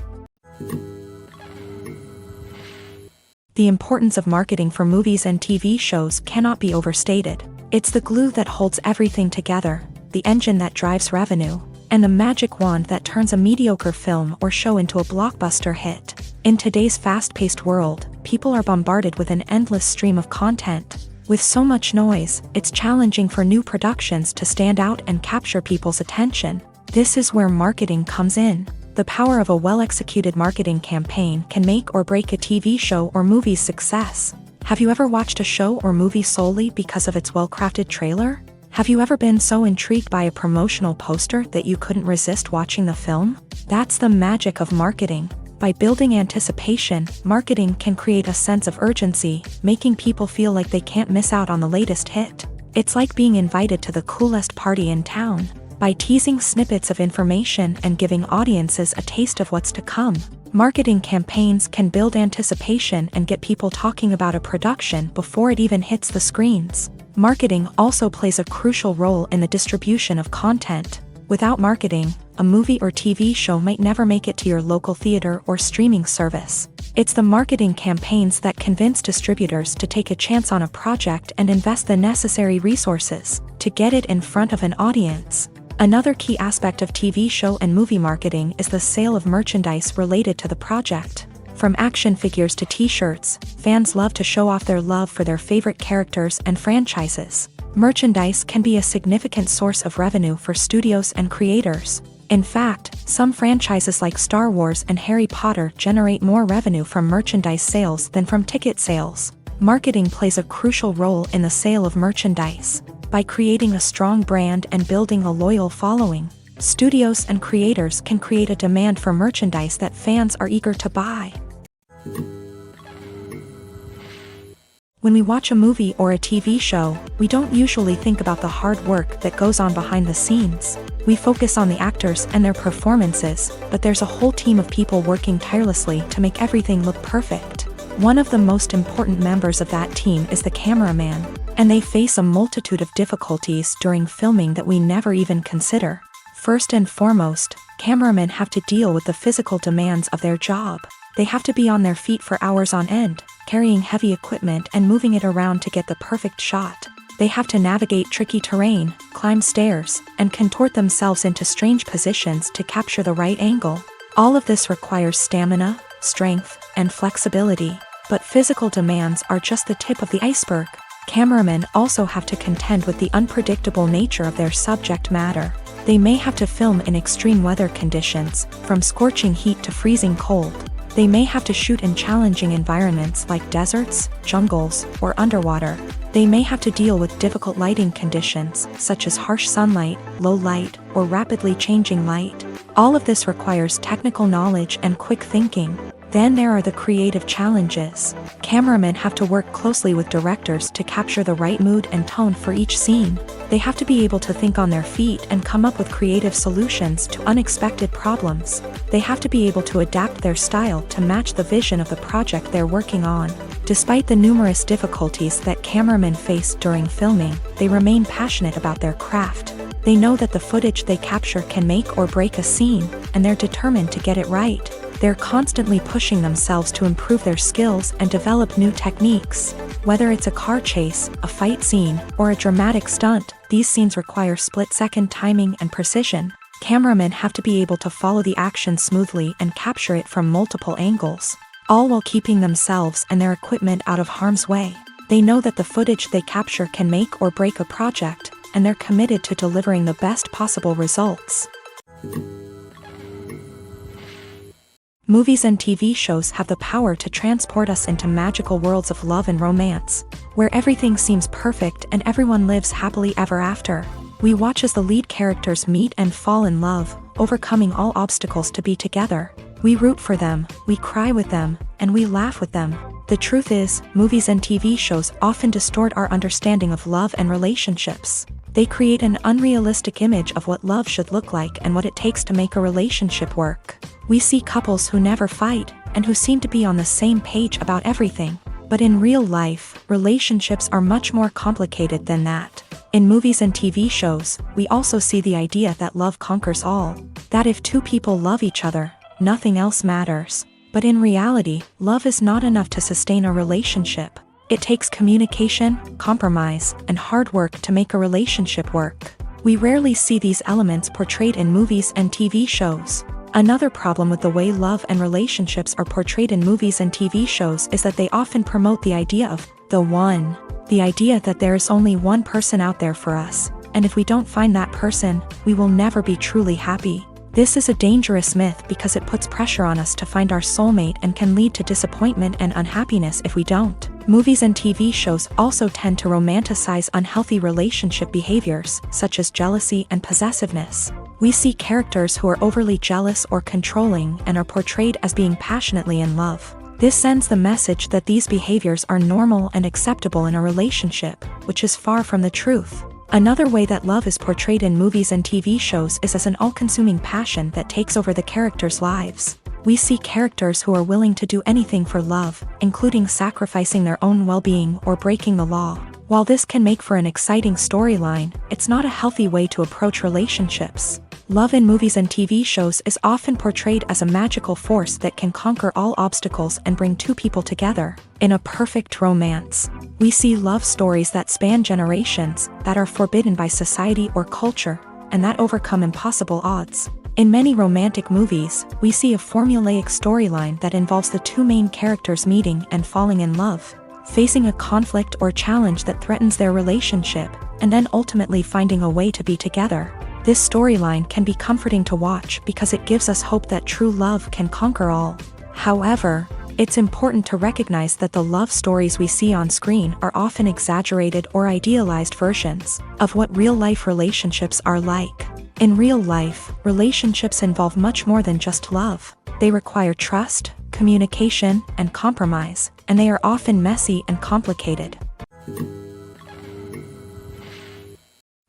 A: The importance of marketing for movies and TV shows cannot be overstated. It's the glue that holds everything together, the engine that drives revenue, and the magic wand that turns a mediocre film or show into a blockbuster hit. In today's fast-paced world, people are bombarded with an endless stream of content. With so much noise, it's challenging for new productions to stand out and capture people's attention. This is where marketing comes in. The power of a well-executed marketing campaign can make or break a TV show or movie's success. Have you ever watched a show or movie solely because of its well-crafted trailer? Have you ever been so intrigued by a promotional poster that you couldn't resist watching the film? That's the magic of marketing. By building anticipation, marketing can create a sense of urgency, making people feel like they can't miss out on the latest hit. It's like being invited to the coolest party in town. By teasing snippets of information and giving audiences a taste of what's to come, marketing campaigns can build anticipation and get people talking about a production before it even hits the screens. Marketing also plays a crucial role in the distribution of content. Without marketing, a movie or TV show might never make it to your local theater or streaming service. It's the marketing campaigns that convince distributors to take a chance on a project and invest the necessary resources to get it in front of an audience. Another key aspect of TV show and movie marketing is the sale of merchandise related to the project. From action figures to t-shirts, fans love to show off their love for their favorite characters and franchises. Merchandise can be a significant source of revenue for studios and creators. In fact, some franchises like Star Wars and Harry Potter generate more revenue from merchandise sales than from ticket sales. Marketing plays a crucial role in the sale of merchandise. By creating a strong brand and building a loyal following, studios and creators can create a demand for merchandise that fans are eager to buy. When we watch a movie or a TV show, we don't usually think about the hard work that goes on behind the scenes. We focus on the actors and their performances, but there's a whole team of people working tirelessly to make everything look perfect. One of the most important members of that team is the cameraman, and they face a multitude of difficulties during filming that we never even consider. First and foremost, cameramen have to deal with the physical demands of their job. They have to be on their feet for hours on end, carrying heavy equipment and moving it around to get the perfect shot. They have to navigate tricky terrain, climb stairs, and contort themselves into strange positions to capture the right angle. All of this requires stamina, strength, and flexibility. But physical demands are just the tip of the iceberg. Cameramen also have to contend with the unpredictable nature of their subject matter. They may have to film in extreme weather conditions, from scorching heat to freezing cold. They may have to shoot in challenging environments like deserts, jungles, or underwater. They may have to deal with difficult lighting conditions, such as harsh sunlight, low light, or rapidly changing light. All of this requires technical knowledge and quick thinking. Then there are the creative challenges. Cameramen have to work closely with directors to capture the right mood and tone for each scene. They have to be able to think on their feet and come up with creative solutions to unexpected problems. They have to be able to adapt their style to match the vision of the project they're working on. Despite the numerous difficulties that cameramen face during filming, they remain passionate about their craft. They know that the footage they capture can make or break a scene, and they're determined to get it right. They're constantly pushing themselves to improve their skills and develop new techniques. Whether it's a car chase, a fight scene, or a dramatic stunt, these scenes require split-second timing and precision. Cameramen have to be able to follow the action smoothly and capture it from multiple angles, all while keeping themselves and their equipment out of harm's way. They know that the footage they capture can make or break a project, and they're committed to delivering the best possible results. Movies and TV shows have the power to transport us into magical worlds of love and romance, where everything seems perfect and everyone lives happily ever after. We watch as the lead characters meet and fall in love, overcoming all obstacles to be together. We root for them, we cry with them, and we laugh with them. The truth is, movies and TV shows often distort our understanding of love and relationships. They create an unrealistic image of what love should look like and what it takes to make a relationship work. We see couples who never fight, and who seem to be on the same page about everything. But in real life, relationships are much more complicated than that. In movies and TV shows, we also see the idea that love conquers all. That if two people love each other, nothing else matters. But in reality, love is not enough to sustain a relationship. It takes communication, compromise, and hard work to make a relationship work. We rarely see these elements portrayed in movies and TV shows. Another problem with the way love and relationships are portrayed in movies and TV shows is that they often promote the idea of the one. The idea that there is only one person out there for us, and if we don't find that person, we will never be truly happy. This is a dangerous myth because it puts pressure on us to find our soulmate and can lead to disappointment and unhappiness if we don't. Movies and TV shows also tend to romanticize unhealthy relationship behaviors, such as jealousy and possessiveness. We see characters who are overly jealous or controlling and are portrayed as being passionately in love. This sends the message that these behaviors are normal and acceptable in a relationship, which is far from the truth. Another way that love is portrayed in movies and TV shows is as an all-consuming passion that takes over the characters' lives. We see characters who are willing to do anything for love, including sacrificing their own well-being or breaking the law. While this can make for an exciting storyline, it's not a healthy way to approach relationships. Love in movies and TV shows is often portrayed as a magical force that can conquer all obstacles and bring two people together. In a perfect romance, we see love stories that span generations, that are forbidden by society or culture. and that overcome impossible odds. In many romantic movies, we see a formulaic storyline that involves the two main characters meeting and falling in love, facing a conflict or challenge that threatens their relationship, and then ultimately finding a way to be together. This storyline can be comforting to watch because it gives us hope that true love can conquer all. However, it's important to recognize that the love stories we see on screen are often exaggerated or idealized versions of what real-life relationships are like. In real life, relationships involve much more than just love. They require trust, communication, and compromise, and they are often messy and complicated.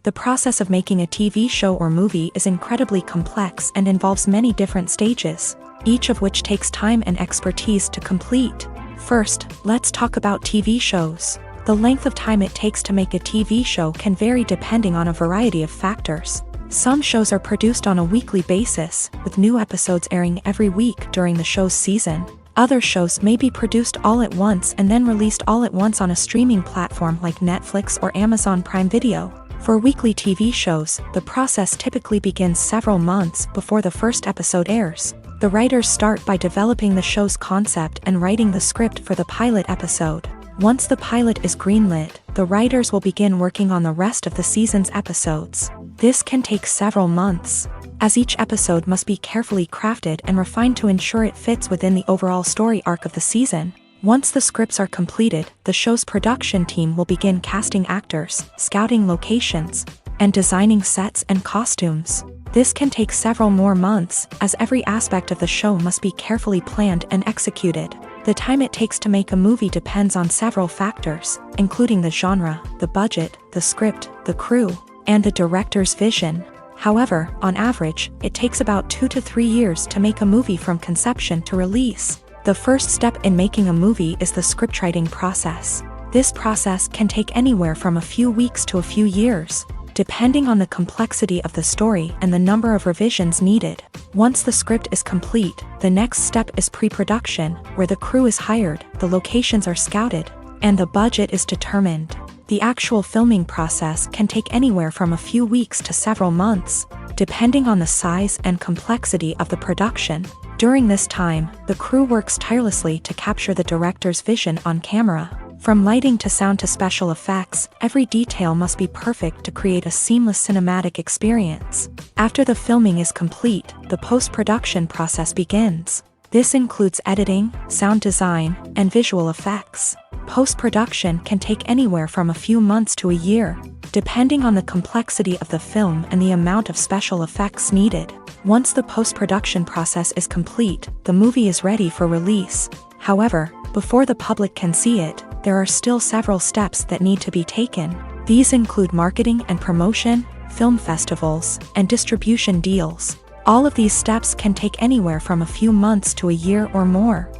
A: The process of making a TV show or movie is incredibly complex and involves many different stages, each of which takes time and expertise to complete. First, let's talk about TV shows. The length of time it takes to make a TV show can vary depending on a variety of factors. Some shows are produced on a weekly basis, with new episodes airing every week during the show's season. Other shows may be produced all at once and then released all at once on a streaming platform like Netflix or Amazon Prime Video. For weekly TV shows, the process typically begins several months before the first episode airs. The writers start by developing the show's concept and writing the script for the pilot episode. Once the pilot is greenlit, the writers will begin working on the rest of the season's episodes. This can take several months, as each episode must be carefully crafted and refined to ensure it fits within the overall story arc of the season. Once the scripts are completed, the show's production team will begin casting actors, scouting locations, and designing sets and costumes. This can take several more months, as every aspect of the show must be carefully planned and executed. The time it takes to make a movie depends on several factors, including the genre, the budget, the script, the crew, and the director's vision. However, on average, it takes about 2 to 3 years to make a movie from conception to release. The first step in making a movie is the scriptwriting process. This process can take anywhere from a few weeks to a few years, depending on the complexity of the story and the number of revisions needed. Once the script is complete, the next step is pre-production, where the crew is hired, the locations are scouted, and the budget is determined. The actual filming process can take anywhere from a few weeks to several months, depending on the size and complexity of the production. During this time, the crew works tirelessly to capture the director's vision on camera. From lighting to sound to special effects, every detail must be perfect to create a seamless cinematic experience. After the filming is complete, the post-production process begins. This includes editing, sound design, and visual effects. Post-production can take anywhere from a few months to a year, depending on the complexity of the film and the amount of special effects needed. Once the post-production process is complete, the movie is ready for release. However, before the public can see it, there are still several steps that need to be taken. These include marketing and promotion, film festivals, and distribution deals. All of these steps can take anywhere from a few months to a year or more.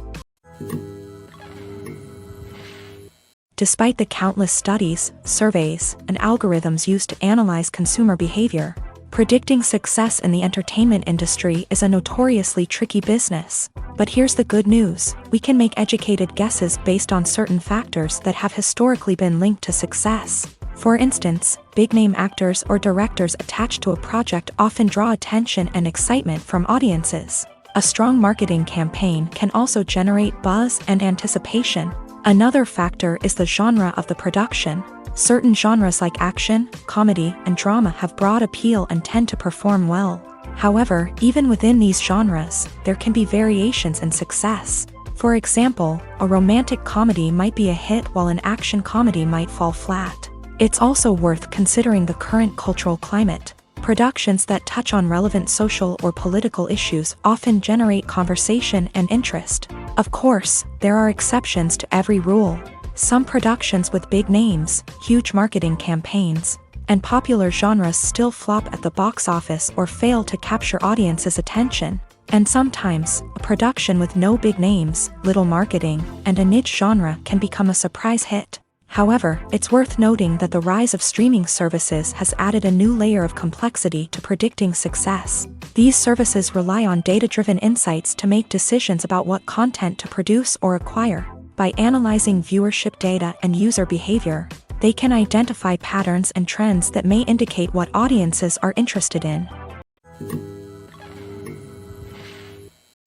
A: Despite the countless studies, surveys, and algorithms used to analyze consumer behavior, predicting success in the entertainment industry is a notoriously tricky business. But here's the good news: we can make educated guesses based on certain factors that have historically been linked to success. For instance, big-name actors or directors attached to a project often draw attention and excitement from audiences. A strong marketing campaign can also generate buzz and anticipation. Another factor is the genre of the production. Certain genres like action, comedy, and drama have broad appeal and tend to perform well. However, even within these genres, there can be variations in success. For example, a romantic comedy might be a hit while an action comedy might fall flat. It's also worth considering the current cultural climate. Productions that touch on relevant social or political issues often generate conversation and interest. Of course, there are exceptions to every rule. Some productions with big names, huge marketing campaigns, and popular genres still flop at the box office or fail to capture audiences' attention. And sometimes, a production with no big names, little marketing, and a niche genre can become a surprise hit. However, it's worth noting that the rise of streaming services has added a new layer of complexity to predicting success. These services rely on data-driven insights to make decisions about what content to produce or acquire. By analyzing viewership data and user behavior, They can identify patterns and trends that may indicate what audiences are interested in.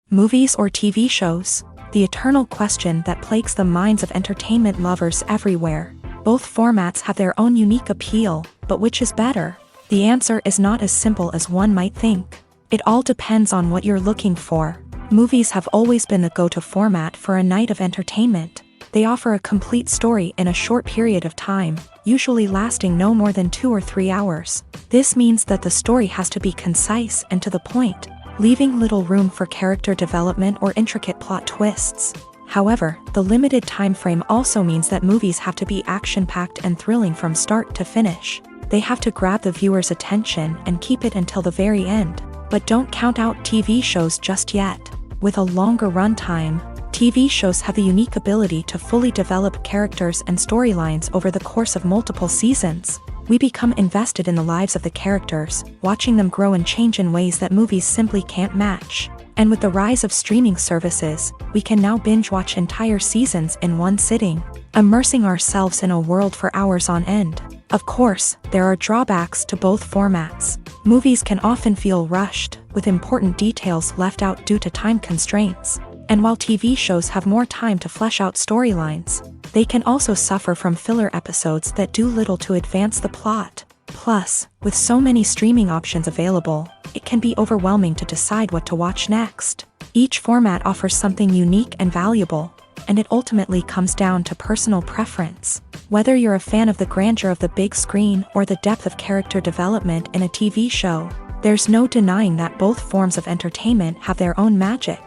A: Movies or TV shows? The eternal question that plagues the minds of entertainment lovers everywhere. Both formats have their own unique appeal, but which is better? The answer is not as simple as one might think. It all depends on what you're looking for. Movies have always been the go-to format for a night of entertainment. They offer a complete story in a short period of time, usually lasting no more than 2 or 3 hours. This means that the story has to be concise and to the point, leaving little room for character development or intricate plot twists. However, the limited time frame also means that movies have to be action-packed and thrilling from start to finish. They have to grab the viewer's attention and keep it until the very end. But don't count out TV shows just yet. With a longer runtime, TV shows have the unique ability to fully develop characters and storylines over the course of multiple seasons. We become invested in the lives of the characters, watching them grow and change in ways that movies simply can't match. And with the rise of streaming services, we can now binge-watch entire seasons in one sitting, immersing ourselves in a world for hours on end. Of course, there are drawbacks to both formats. Movies can often feel rushed, with important details left out due to time constraints. And while TV shows have more time to flesh out storylines, they can also suffer from filler episodes that do little to advance the plot. Plus, with so many streaming options available, it can be overwhelming to decide what to watch next. Each format offers something unique and valuable, and it ultimately comes down to personal preference. Whether you're a fan of the grandeur of the big screen or the depth of character development in a TV show, there's no denying that both forms of entertainment have their own magic.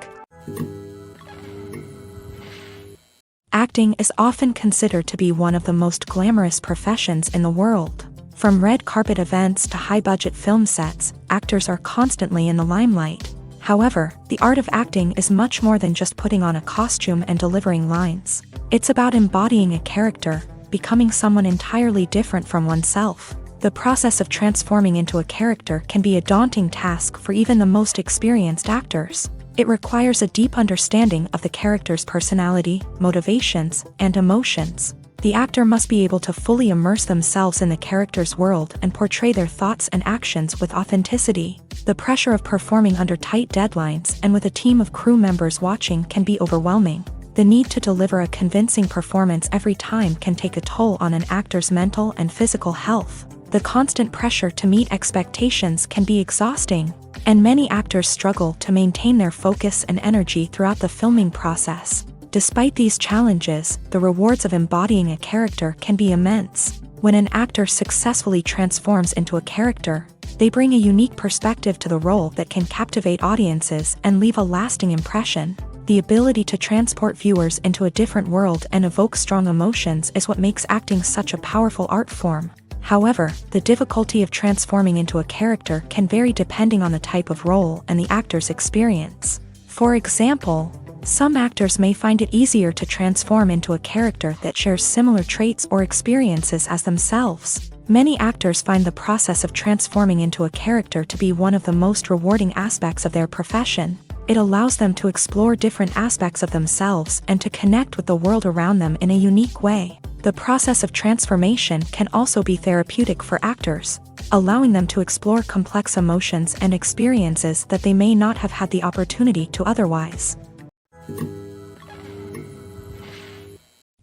A: Acting is often considered to be one of the most glamorous professions in the world. From red carpet events to high-budget film sets, actors are constantly in the limelight. However, the art of acting is much more than just putting on a costume and delivering lines. It's about embodying a character, becoming someone entirely different from oneself. The process of transforming into a character can be a daunting task for even the most experienced actors. It requires a deep understanding of the character's personality, motivations, and emotions. The actor must be able to fully immerse themselves in the character's world and portray their thoughts and actions with authenticity. The pressure of performing under tight deadlines and with a team of crew members watching can be overwhelming. The need to deliver a convincing performance every time can take a toll on an actor's mental and physical health. The constant pressure to meet expectations can be exhausting, and many actors struggle to maintain their focus and energy throughout the filming process. Despite these challenges, the rewards of embodying a character can be immense. When an actor successfully transforms into a character, they bring a unique perspective to the role that can captivate audiences and leave a lasting impression. The ability to transport viewers into a different world and evoke strong emotions is what makes acting such a powerful art form. However, the difficulty of transforming into a character can vary depending on the type of role and the actor's experience. For example, some actors may find it easier to transform into a character that shares similar traits or experiences as themselves. Many actors find the process of transforming into a character to be one of the most rewarding aspects of their profession. It allows them to explore different aspects of themselves and to connect with the world around them in a unique way. The process of transformation can also be therapeutic for actors, allowing them to explore complex emotions and experiences that they may not have had the opportunity to otherwise.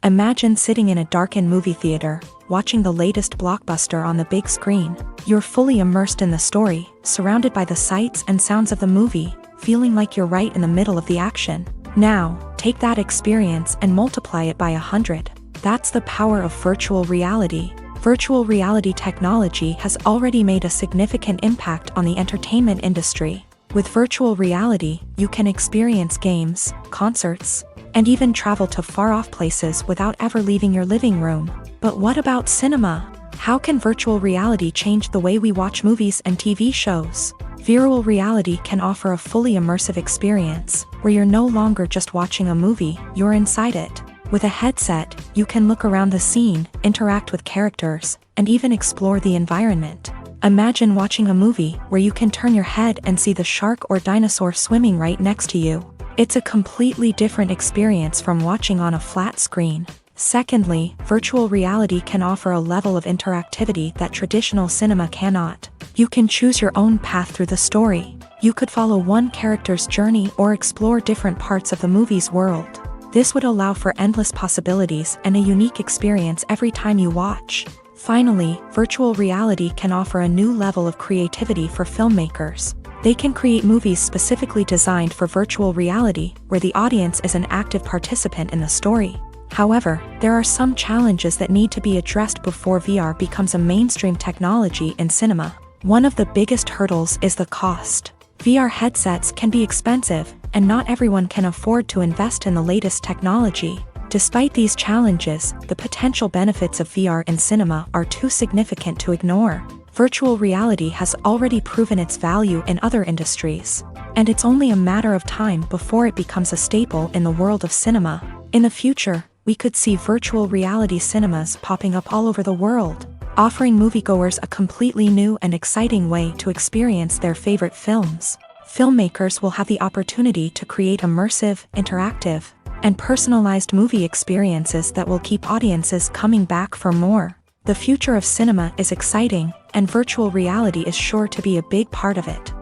A: Imagine sitting in a darkened movie theater, watching the latest blockbuster on the big screen. You're fully immersed in the story, surrounded by the sights and sounds of the movie, feeling like you're right in the middle of the action. Now, take that experience and multiply it by 100. That's the power of virtual reality. Virtual reality technology has already made a significant impact on the entertainment industry. With virtual reality, you can experience games, concerts, and even travel to far-off places without ever leaving your living room. But what about cinema? How can virtual reality change the way we watch movies and TV shows? Virtual reality can offer a fully immersive experience, where you're no longer just watching a movie, you're inside it. With a headset, you can look around the scene, interact with characters, and even explore the environment. Imagine watching a movie where you can turn your head and see the shark or dinosaur swimming right next to you. It's a completely different experience from watching on a flat screen. Secondly, virtual reality can offer a level of interactivity that traditional cinema cannot. You can choose your own path through the story. You could follow one character's journey or explore different parts of the movie's world. This would allow for endless possibilities and a unique experience every time you watch. Finally, virtual reality can offer a new level of creativity for filmmakers. They can create movies specifically designed for virtual reality, where the audience is an active participant in the story. However, there are some challenges that need to be addressed before VR becomes a mainstream technology in cinema. One of the biggest hurdles is the cost. VR headsets can be expensive, and not everyone can afford to invest in the latest technology. Despite these challenges, the potential benefits of VR in cinema are too significant to ignore. Virtual reality has already proven its value in other industries, and it's only a matter of time before it becomes a staple in the world of cinema. In the future, we could see virtual reality cinemas popping up all over the world, offering moviegoers a completely new and exciting way to experience their favorite films. Filmmakers will have the opportunity to create immersive, interactive, and personalized movie experiences that will keep audiences coming back for more. The future of cinema is exciting, and virtual reality is sure to be a big part of it.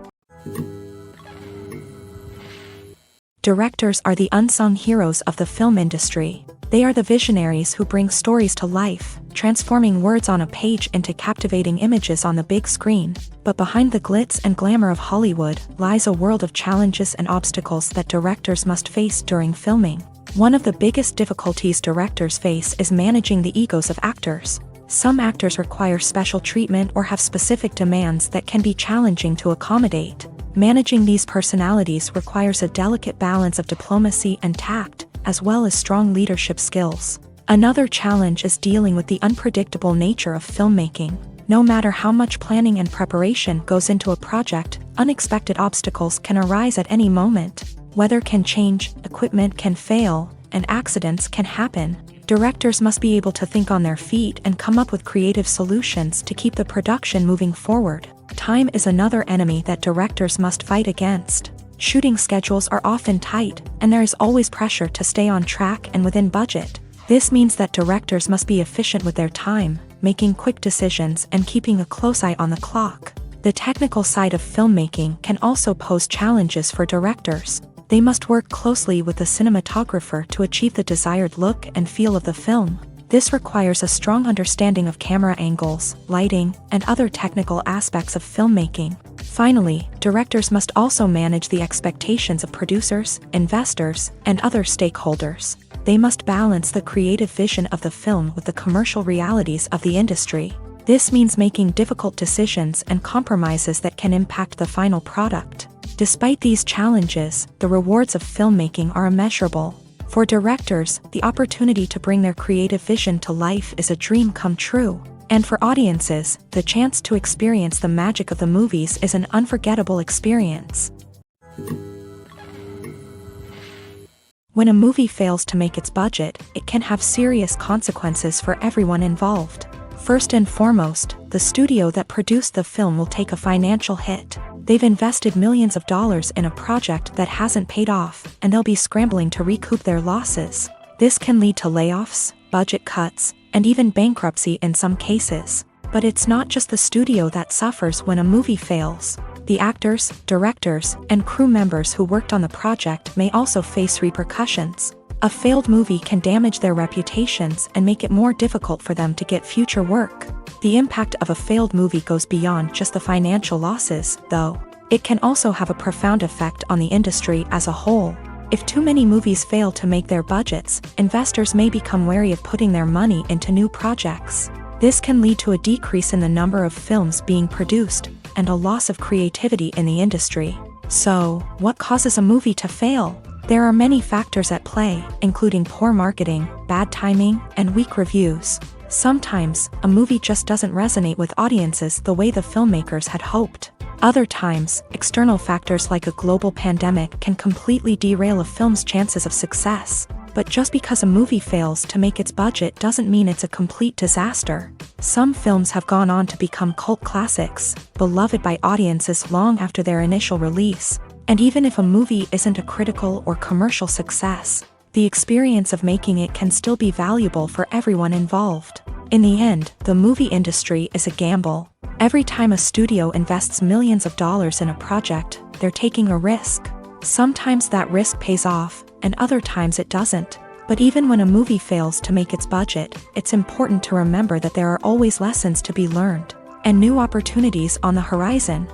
A: Directors are the unsung heroes of the film industry. They are the visionaries who bring stories to life, transforming words on a page into captivating images on the big screen. But behind the glitz and glamour of Hollywood lies a world of challenges and obstacles that directors must face during filming. One of the biggest difficulties directors face is managing the egos of actors. Some actors require special treatment or have specific demands that can be challenging to accommodate. Managing these personalities requires a delicate balance of diplomacy and tact, as well as strong leadership skills. Another challenge is dealing with the unpredictable nature of filmmaking. No matter how much planning and preparation goes into a project, unexpected obstacles can arise at any moment. Weather can change, equipment can fail, and accidents can happen. Directors must be able to think on their feet and come up with creative solutions to keep the production moving forward. Time is another enemy that directors must fight against. Shooting schedules are often tight, and there is always pressure to stay on track and within budget. This means that directors must be efficient with their time, making quick decisions and keeping a close eye on the clock. The technical side of filmmaking can also pose challenges for directors. They must work closely with the cinematographer to achieve the desired look and feel of the film. This requires a strong understanding of camera angles, lighting, and other technical aspects of filmmaking. Finally, directors must also manage the expectations of producers, investors, and other stakeholders. They must balance the creative vision of the film with the commercial realities of the industry. This means making difficult decisions and compromises that can impact the final product. Despite these challenges, the rewards of filmmaking are immeasurable. For directors, the opportunity to bring their creative vision to life is a dream come true. And for audiences, the chance to experience the magic of the movies is an unforgettable experience. When a movie fails to make its budget, it can have serious consequences for everyone involved. First and foremost, the studio that produced the film will take a financial hit. They've invested millions of dollars in a project that hasn't paid off, and they'll be scrambling to recoup their losses. This can lead to layoffs, budget cuts, and even bankruptcy in some cases. But it's not just the studio that suffers when a movie fails. The actors, directors, and crew members who worked on the project may also face repercussions. A failed movie can damage their reputations and make it more difficult for them to get future work. The impact of a failed movie goes beyond just the financial losses, though. It can also have a profound effect on the industry as a whole. If too many movies fail to make their budgets, investors may become wary of putting their money into new projects. This can lead to a decrease in the number of films being produced, and a loss of creativity in the industry. So, what causes a movie to fail? There are many factors at play, including poor marketing, bad timing, and weak reviews. Sometimes, a movie just doesn't resonate with audiences the way the filmmakers had hoped. Other times, external factors like a global pandemic can completely derail a film's chances of success. But just because a movie fails to make its budget doesn't mean it's a complete disaster. Some films have gone on to become cult classics, beloved by audiences long after their initial release. And even if a movie isn't a critical or commercial success, the experience of making it can still be valuable for everyone involved. In the end, the movie industry is a gamble. Every time a studio invests millions of dollars in a project, they're taking a risk. Sometimes that risk pays off, and other times it doesn't. But even when a movie fails to make its budget, it's important to remember that there are always lessons to be learned, and new opportunities on the horizon.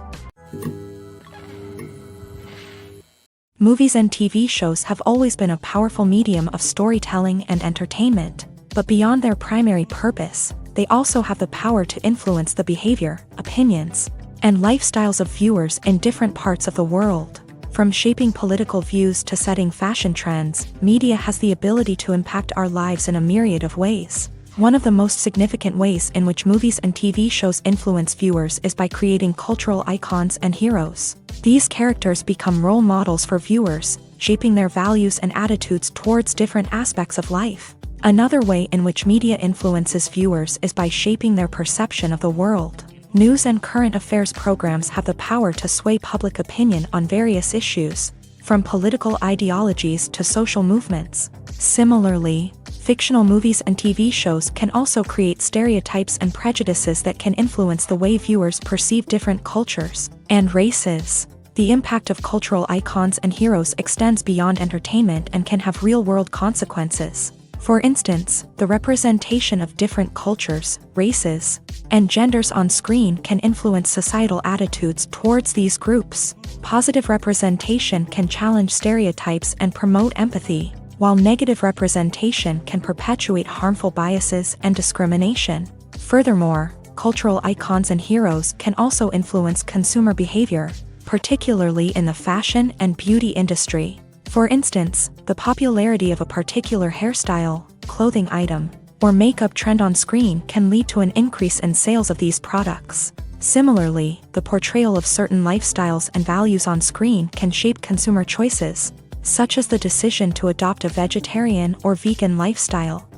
A: Movies and TV shows have always been a powerful medium of storytelling and entertainment, but beyond their primary purpose, they also have the power to influence the behavior, opinions, and lifestyles of viewers in different parts of the world. From shaping political views to setting fashion trends, media has the ability to impact our lives in a myriad of ways. One of the most significant ways in which movies and TV shows influence viewers is by creating cultural icons and heroes. These characters become role models for viewers, shaping their values and attitudes towards different aspects of life. Another way in which media influences viewers is by shaping their perception of the world. News and current affairs programs have the power to sway public opinion on various issues, from political ideologies to social movements. Similarly, fictional movies and TV shows can also create stereotypes and prejudices that can influence the way viewers perceive different cultures and races. The impact of cultural icons and heroes extends beyond entertainment and can have real-world consequences. For instance, the representation of different cultures, races, and genders on screen can influence societal attitudes towards these groups. Positive representation can challenge stereotypes and promote empathy, while negative representation can perpetuate harmful biases and discrimination. Furthermore, cultural icons and heroes can also influence consumer behavior, particularly in the fashion and beauty industry. For instance, the popularity of a particular hairstyle, clothing item, or makeup trend on screen can lead to an increase in sales of these products. Similarly, the portrayal of certain lifestyles and values on screen can shape consumer choices, such as the decision to adopt a vegetarian or vegan lifestyle.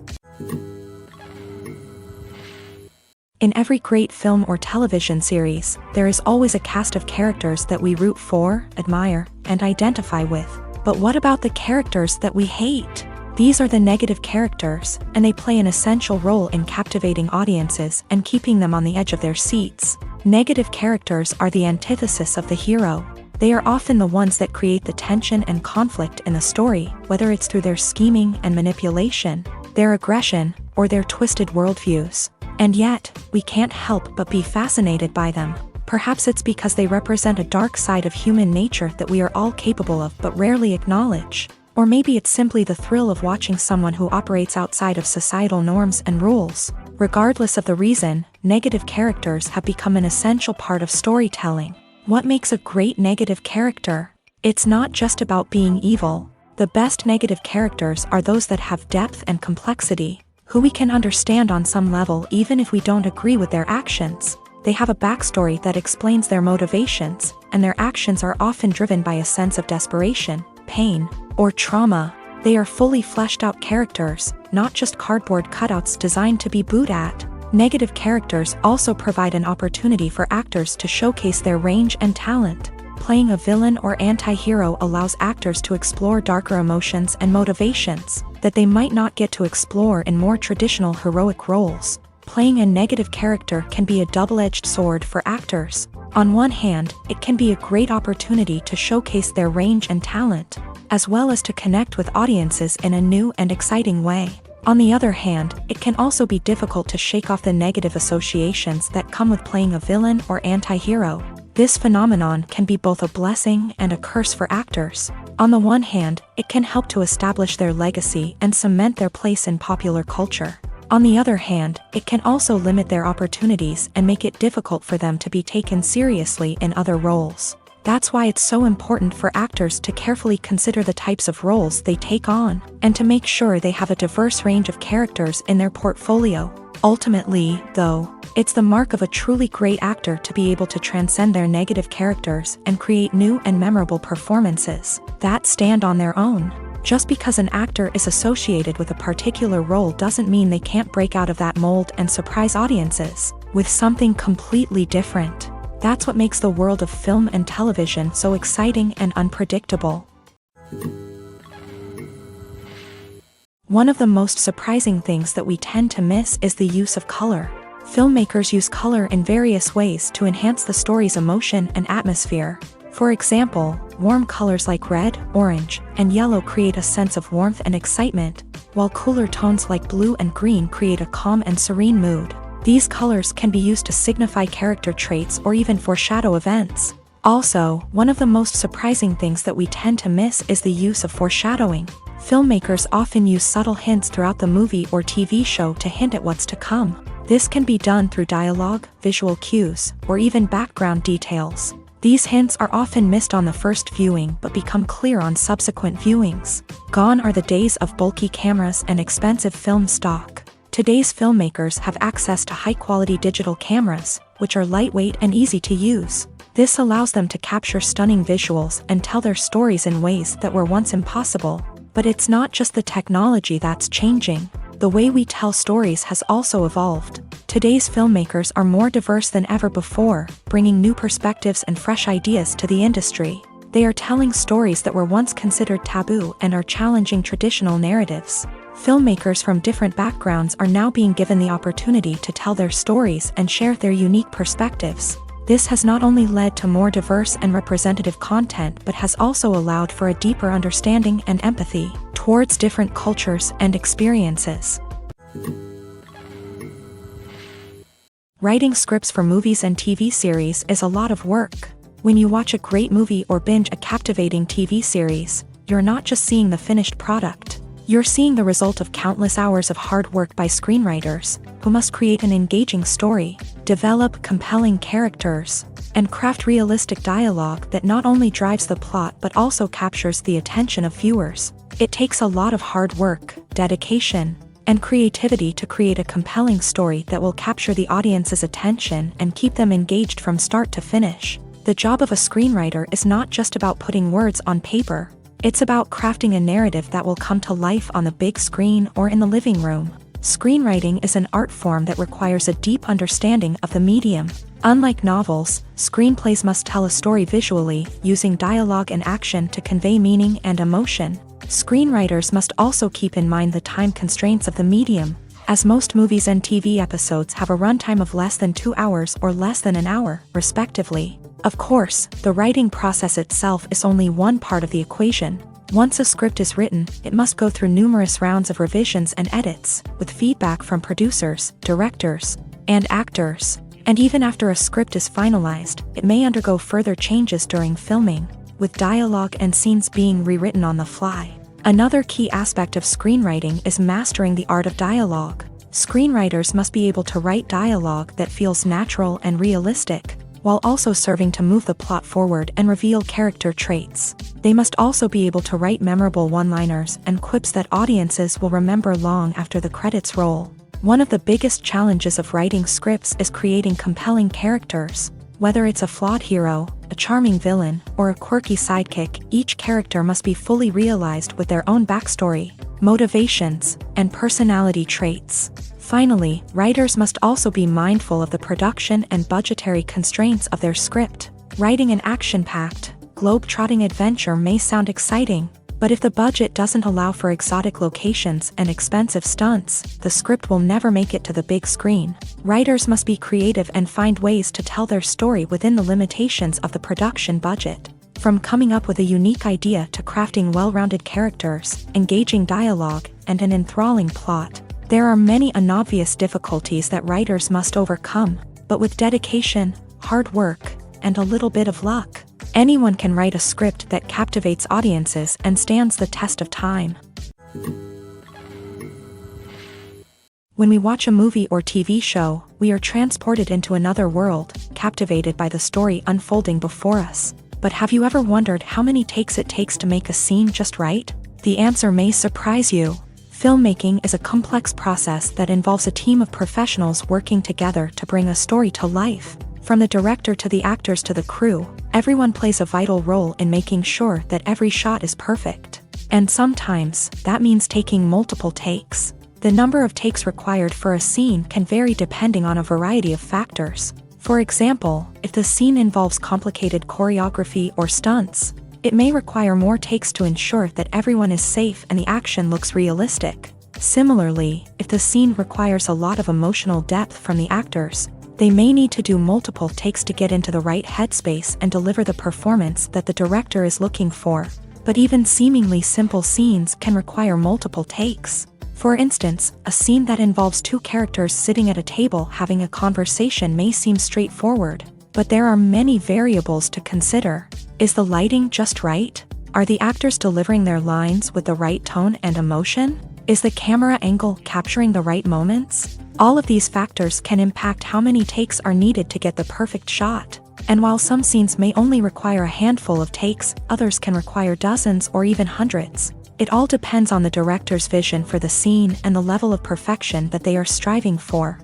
A: In every great film or television series, there is always a cast of characters that we root for, admire, and identify with. But what about the characters that we hate? These are the negative characters, and they play an essential role in captivating audiences and keeping them on the edge of their seats. Negative characters are the antithesis of the hero. They are often the ones that create the tension and conflict in the story, whether it's through their scheming and manipulation, their aggression, or their twisted worldviews. And yet, we can't help but be fascinated by them. Perhaps it's because they represent a dark side of human nature that we are all capable of but rarely acknowledge. Or maybe it's simply the thrill of watching someone who operates outside of societal norms and rules. Regardless of the reason, negative characters have become an essential part of storytelling. What makes a great negative character? It's not just about being evil. The best negative characters are those that have depth and complexity, who we can understand on some level even if we don't agree with their actions. They have a backstory that explains their motivations, and their actions are often driven by a sense of desperation, pain, or trauma. They are fully fleshed out characters, not just cardboard cutouts designed to be booed at. Negative characters also provide an opportunity for actors to showcase their range and talent. Playing a villain or anti-hero allows actors to explore darker emotions and motivations that they might not get to explore in more traditional heroic roles. Playing a negative character can be a double-edged sword for actors. On one hand, it can be a great opportunity to showcase their range and talent, as well as to connect with audiences in a new and exciting way. On the other hand, it can also be difficult to shake off the negative associations that come with playing a villain or anti-hero. This phenomenon can be both a blessing and a curse for actors. On the one hand, it can help to establish their legacy and cement their place in popular culture. On the other hand, it can also limit their opportunities and make it difficult for them to be taken seriously in other roles. That's why it's so important for actors to carefully consider the types of roles they take on, and to make sure they have a diverse range of characters in their portfolio. Ultimately, though, it's the mark of a truly great actor to be able to transcend their negative characters and create new and memorable performances that stand on their own. Just because an actor is associated with a particular role doesn't mean they can't break out of that mold and surprise audiences with something completely different. That's what makes the world of film and television so exciting and unpredictable. One of the most surprising things that we tend to miss is the use of color. Filmmakers use color in various ways to enhance the story's emotion and atmosphere. For example, warm colors like red, orange, and yellow create a sense of warmth and excitement, while cooler tones like blue and green create a calm and serene mood. These colors can be used to signify character traits or even foreshadow events. Also, one of the most surprising things that we tend to miss is the use of foreshadowing. Filmmakers often use subtle hints throughout the movie or TV show to hint at what's to come. This can be done through dialogue, visual cues, or even background details. These hints are often missed on the first viewing but become clear on subsequent viewings. Gone are the days of bulky cameras and expensive film stock. Today's filmmakers have access to high-quality digital cameras, which are lightweight and easy to use. This allows them to capture stunning visuals and tell their stories in ways that were once impossible. But it's not just the technology that's changing. The way we tell stories has also evolved. Today's filmmakers are more diverse than ever before, bringing new perspectives and fresh ideas to the industry. They are telling stories that were once considered taboo and are challenging traditional narratives. Filmmakers from different backgrounds are now being given the opportunity to tell their stories and share their unique perspectives. This has not only led to more diverse and representative content but has also allowed for a deeper understanding and empathy towards different cultures and experiences. Writing scripts for movies and TV series is a lot of work. When you watch a great movie or binge a captivating TV series, you're not just seeing the finished product. You're seeing the result of countless hours of hard work by screenwriters, who must create an engaging story, develop compelling characters, and craft realistic dialogue that not only drives the plot but also captures the attention of viewers. It takes a lot of hard work, dedication, and creativity to create a compelling story that will capture the audience's attention and keep them engaged from start to finish. The job of a screenwriter is not just about putting words on paper. It's about crafting a narrative that will come to life on the big screen or in the living room. Screenwriting is an art form that requires a deep understanding of the medium. Unlike novels, screenplays must tell a story visually, using dialogue and action to convey meaning and emotion. Screenwriters must also keep in mind the time constraints of the medium, as most movies and TV episodes have a runtime of less than 2 hours or less than an hour, respectively. Of course, the writing process itself is only one part of the equation. Once a script is written, it must go through numerous rounds of revisions and edits, with feedback from producers, directors, and actors. And even after a script is finalized, it may undergo further changes during filming, with dialogue and scenes being rewritten on the fly. Another key aspect of screenwriting is mastering the art of dialogue. Screenwriters must be able to write dialogue that feels natural and realistic, while also serving to move the plot forward and reveal character traits. They must also be able to write memorable one-liners and quips that audiences will remember long after the credits roll. One of the biggest challenges of writing scripts is creating compelling characters. Whether it's a flawed hero, a charming villain, or a quirky sidekick, each character must be fully realized with their own backstory, motivations, and personality traits. Finally, writers must also be mindful of the production and budgetary constraints of their script. Writing an action-packed, globe-trotting adventure may sound exciting, but if the budget doesn't allow for exotic locations and expensive stunts, the script will never make it to the big screen. Writers must be creative and find ways to tell their story within the limitations of the production budget. From coming up with a unique idea to crafting well-rounded characters, engaging dialogue, and an enthralling plot, there are many unobvious difficulties that writers must overcome, but with dedication, hard work, and a little bit of luck, anyone can write a script that captivates audiences and stands the test of time. When we watch a movie or TV show, we are transported into another world, captivated by the story unfolding before us. But have you ever wondered how many takes it takes to make a scene just right? The answer may surprise you. Filmmaking is a complex process that involves a team of professionals working together to bring a story to life. From the director to the actors to the crew, everyone plays a vital role in making sure that every shot is perfect. And sometimes, that means taking multiple takes. The number of takes required for a scene can vary depending on a variety of factors. For example, if the scene involves complicated choreography or stunts, it may require more takes to ensure that everyone is safe and the action looks realistic. Similarly, if the scene requires a lot of emotional depth from the actors, they may need to do multiple takes to get into the right headspace and deliver the performance that the director is looking for. But even seemingly simple scenes can require multiple takes. For instance, a scene that involves two characters sitting at a table having a conversation may seem straightforward, but there are many variables to consider. Is the lighting just right? Are the actors delivering their lines with the right tone and emotion? Is the camera angle capturing the right moments? All of these factors can impact how many takes are needed to get the perfect shot. And while some scenes may only require a handful of takes, others can require dozens or even hundreds. It all depends on the director's vision for the scene and the level of perfection that they are striving for.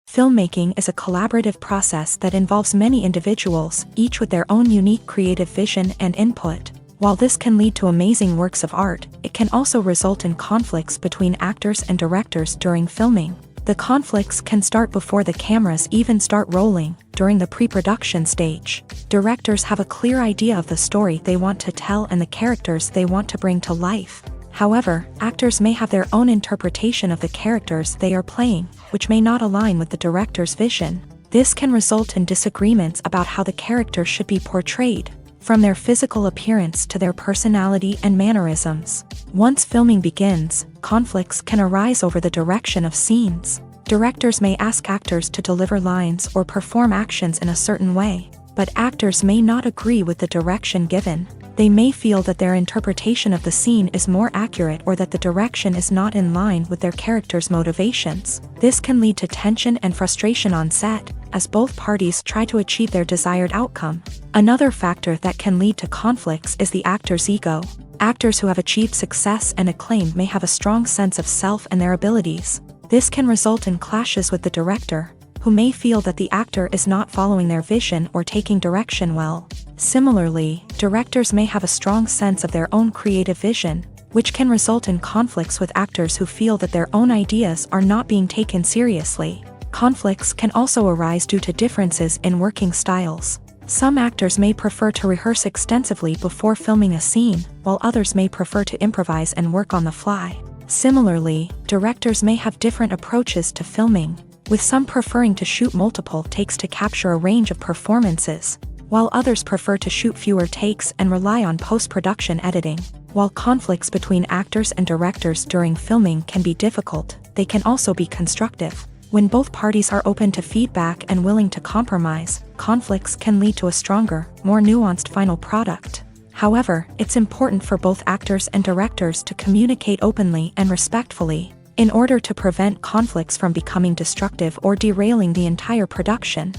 A: Filmmaking is a collaborative process that involves many individuals, each with their own unique creative vision and input. While this can lead to amazing works of art, it can also result in conflicts between actors and directors during filming. The conflicts can start before the cameras even start rolling, during the pre-production stage. Directors have a clear idea of the story they want to tell and the characters they want to bring to life. However, actors may have their own interpretation of the characters they are playing, which may not align with the director's vision. This can result in disagreements about how the character should be portrayed, from their physical appearance to their personality and mannerisms. Once filming begins, conflicts can arise over the direction of scenes. Directors may ask actors to deliver lines or perform actions in a certain way, but actors may not agree with the direction given. They may feel that their interpretation of the scene is more accurate or that the direction is not in line with their character's motivations. This can lead to tension and frustration on set, as both parties try to achieve their desired outcome. Another factor that can lead to conflicts is the actor's ego. Actors who have achieved success and acclaim may have a strong sense of self and their abilities. This can result in clashes with the director, who may feel that the actor is not following their vision or taking direction well. Similarly, directors may have a strong sense of their own creative vision, which can result in conflicts with actors who feel that their own ideas are not being taken seriously. Conflicts can also arise due to differences in working styles. Some actors may prefer to rehearse extensively before filming a scene, while others may prefer to improvise and work on the fly. Similarly, directors may have different approaches to filming, with some preferring to shoot multiple takes to capture a range of performances, while others prefer to shoot fewer takes and rely on post-production editing. While conflicts between actors and directors during filming can be difficult, they can also be constructive. When both parties are open to feedback and willing to compromise, conflicts can lead to a stronger, more nuanced final product. However, it's important for both actors and directors to communicate openly and respectfully, in order to prevent conflicts from becoming destructive or derailing the entire production.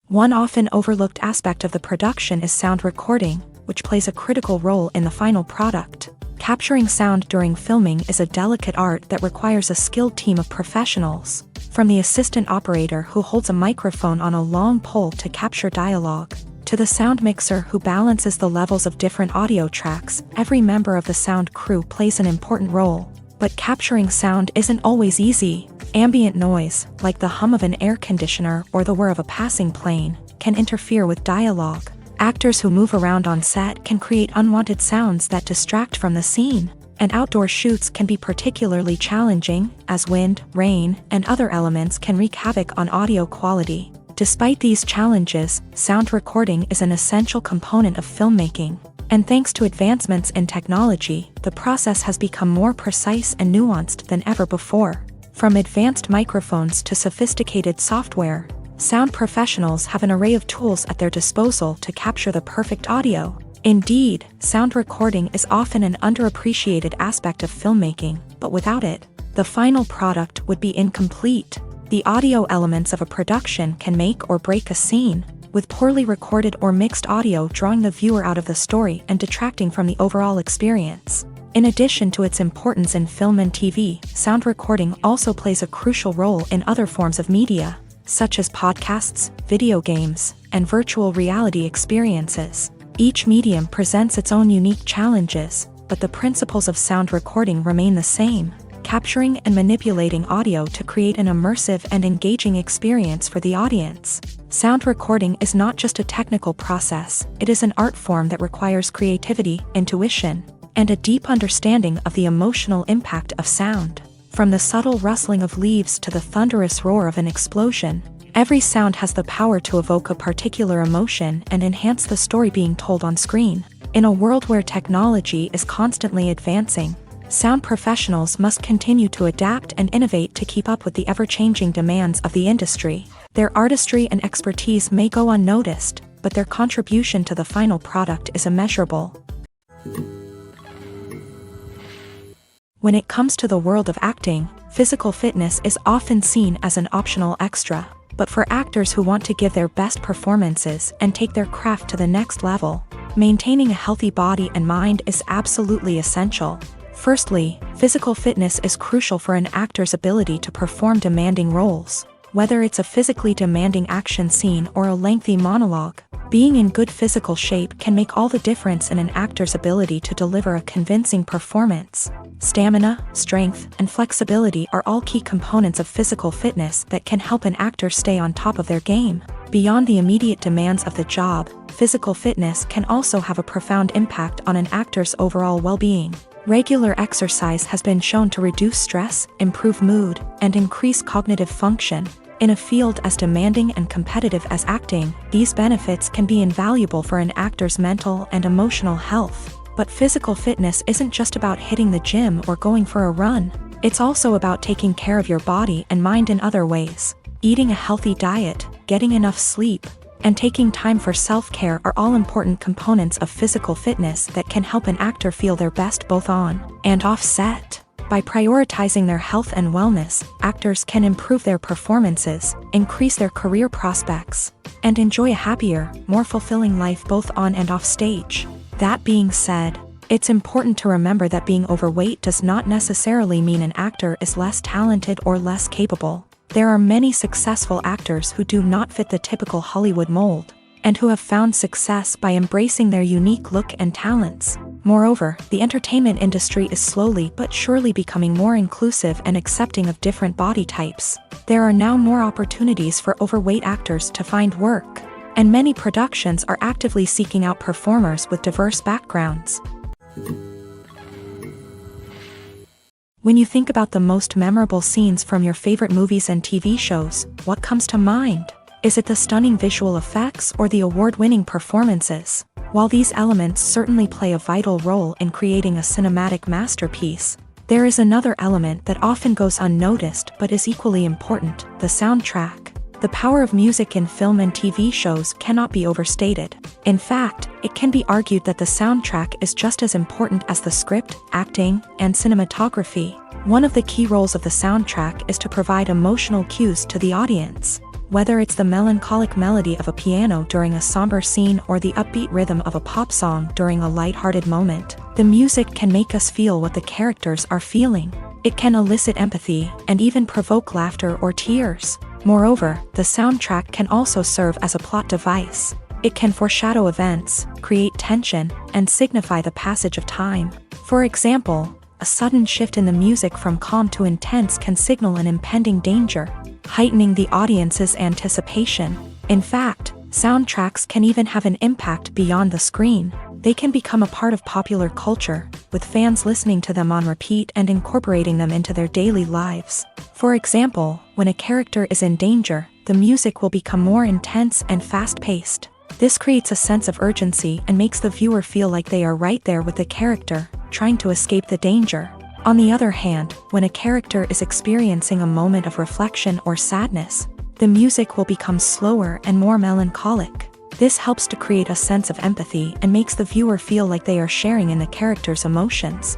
A: One often overlooked aspect of the production is sound recording, which plays a critical role in the final product. Capturing sound during filming is a delicate art that requires a skilled team of professionals. From the assistant operator who holds a microphone on a long pole to capture dialogue, to the sound mixer who balances the levels of different audio tracks, every member of the sound crew plays an important role. But capturing sound isn't always easy. Ambient noise, like the hum of an air conditioner or the whir of a passing plane, can interfere with dialogue. Actors who move around on set can create unwanted sounds that distract from the scene, and outdoor shoots can be particularly challenging, as wind, rain, and other elements can wreak havoc on audio quality. Despite these challenges, sound recording is an essential component of filmmaking, and thanks to advancements in technology, the process has become more precise and nuanced than ever before. From advanced microphones to sophisticated software, sound professionals have an array of tools at their disposal to capture the perfect audio. Indeed, sound recording is often an underappreciated aspect of filmmaking, but without it, the final product would be incomplete. The audio elements of a production can make or break a scene, with poorly recorded or mixed audio drawing the viewer out of the story and detracting from the overall experience. In addition to its importance in film and TV, sound recording also plays a crucial role in other forms of media, such as podcasts, video games, and virtual reality experiences. Each medium presents its own unique challenges, but the principles of sound recording remain the same. capturing and manipulating audio to create an immersive and engaging experience for the audience. Sound recording is not just a technical process, it is an art form that requires creativity, intuition, and a deep understanding of the emotional impact of sound. From the subtle rustling of leaves to the thunderous roar of an explosion, every sound has the power to evoke a particular emotion and enhance the story being told on screen. In a world where technology is constantly advancing, sound professionals must continue to adapt and innovate to keep up with the ever-changing demands of the industry. Their artistry and expertise may go unnoticed, but their contribution to the final product is immeasurable. When it comes to the world of acting, physical fitness is often seen as an optional extra. But for actors who want to give their best performances and take their craft to the next level, maintaining a healthy body and mind is absolutely essential. Firstly, physical fitness is crucial for an actor's ability to perform demanding roles. Whether it's a physically demanding action scene or a lengthy monologue, being in good physical shape can make all the difference in an actor's ability to deliver a convincing performance. Stamina, strength, and flexibility are all key components of physical fitness that can help an actor stay on top of their game. Beyond the immediate demands of the job, physical fitness can also have a profound impact on an actor's overall well-being. Regular exercise has been shown to reduce stress, improve mood, and increase cognitive function. In a field as demanding and competitive as acting, these benefits can be invaluable for an actor's mental and emotional health. But physical fitness isn't just about hitting the gym or going for a run. It's also about taking care of your body and mind in other ways. Eating a healthy diet, getting enough sleep, and taking time for self-care are all important components of physical fitness that can help an actor feel their best both on and off set. By prioritizing their health and wellness, actors can improve their performances, increase their career prospects, and enjoy a happier, more fulfilling life both on and off stage. That being said, it's important to remember that being overweight does not necessarily mean an actor is less talented or less capable. There are many successful actors who do not fit the typical Hollywood mold, and who have found success by embracing their unique look and talents. Moreover, the entertainment industry is slowly but surely becoming more inclusive and accepting of different body types. There are now more opportunities for overweight actors to find work, and many productions are actively seeking out performers with diverse backgrounds. When you think about the most memorable scenes from your favorite movies and TV shows, what comes to mind? Is it the stunning visual effects or the award-winning performances? While these elements certainly play a vital role in creating a cinematic masterpiece, there is another element that often goes unnoticed but is equally important: the soundtrack. The power of music in film and TV shows cannot be overstated. In fact, it can be argued that the soundtrack is just as important as the script, acting, and cinematography. One of the key roles of the soundtrack is to provide emotional cues to the audience. Whether it's the melancholic melody of a piano during a somber scene or the upbeat rhythm of a pop song during a lighthearted moment, the music can make us feel what the characters are feeling. It can elicit empathy and even provoke laughter or tears. Moreover, the soundtrack can also serve as a plot device. It can foreshadow events, create tension, and signify the passage of time. For example, a sudden shift in the music from calm to intense can signal an impending danger, heightening the audience's anticipation. In fact, soundtracks can even have an impact beyond the screen. They can become a part of popular culture, with fans listening to them on repeat and incorporating them into their daily lives. For example, when a character is in danger, the music will become more intense and fast-paced. This creates a sense of urgency and makes the viewer feel like they are right there with the character, trying to escape the danger. On the other hand, when a character is experiencing a moment of reflection or sadness, the music will become slower and more melancholic. This helps to create a sense of empathy and makes the viewer feel like they are sharing in the character's emotions.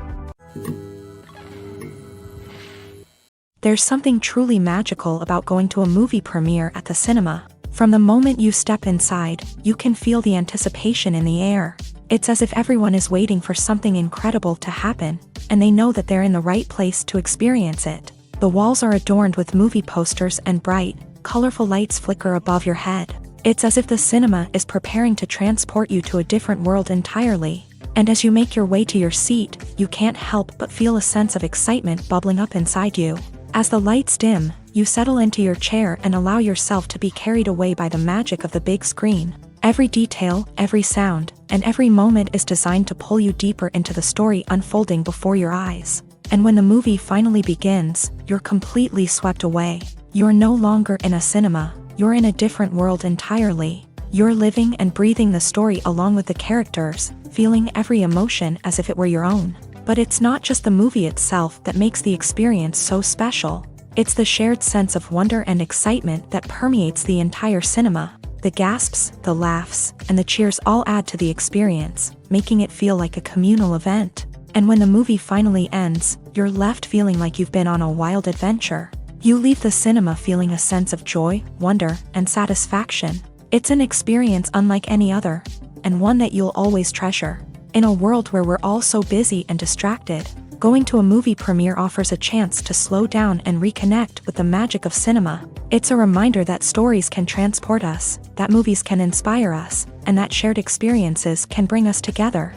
A: There's something truly magical about going to a movie premiere at the cinema. From the moment you step inside, you can feel the anticipation in the air. It's as if everyone is waiting for something incredible to happen, and they know that they're in the right place to experience it. The walls are adorned with movie posters and bright, colorful lights flicker above your head. It's as if the cinema is preparing to transport you to a different world entirely. And as you make your way to your seat, you can't help but feel a sense of excitement bubbling up inside you. As the lights dim, you settle into your chair and allow yourself to be carried away by the magic of the big screen. Every detail, every sound, and every moment is designed to pull you deeper into the story unfolding before your eyes. And when the movie finally begins, you're completely swept away. You're no longer in a cinema, you're in a different world entirely. You're living and breathing the story along with the characters, feeling every emotion as if it were your own. But it's not just the movie itself that makes the experience so special. It's the shared sense of wonder and excitement that permeates the entire cinema. The gasps, the laughs, and the cheers all add to the experience, making it feel like a communal event. And when the movie finally ends, you're left feeling like you've been on a wild adventure. You leave the cinema feeling a sense of joy, wonder, and satisfaction. It's an experience unlike any other, and one that you'll always treasure. In a world where we're all so busy and distracted, going to a movie premiere offers a chance to slow down and reconnect with the magic of cinema. It's a reminder that stories can transport us, that movies can inspire us, and that shared experiences can bring us together.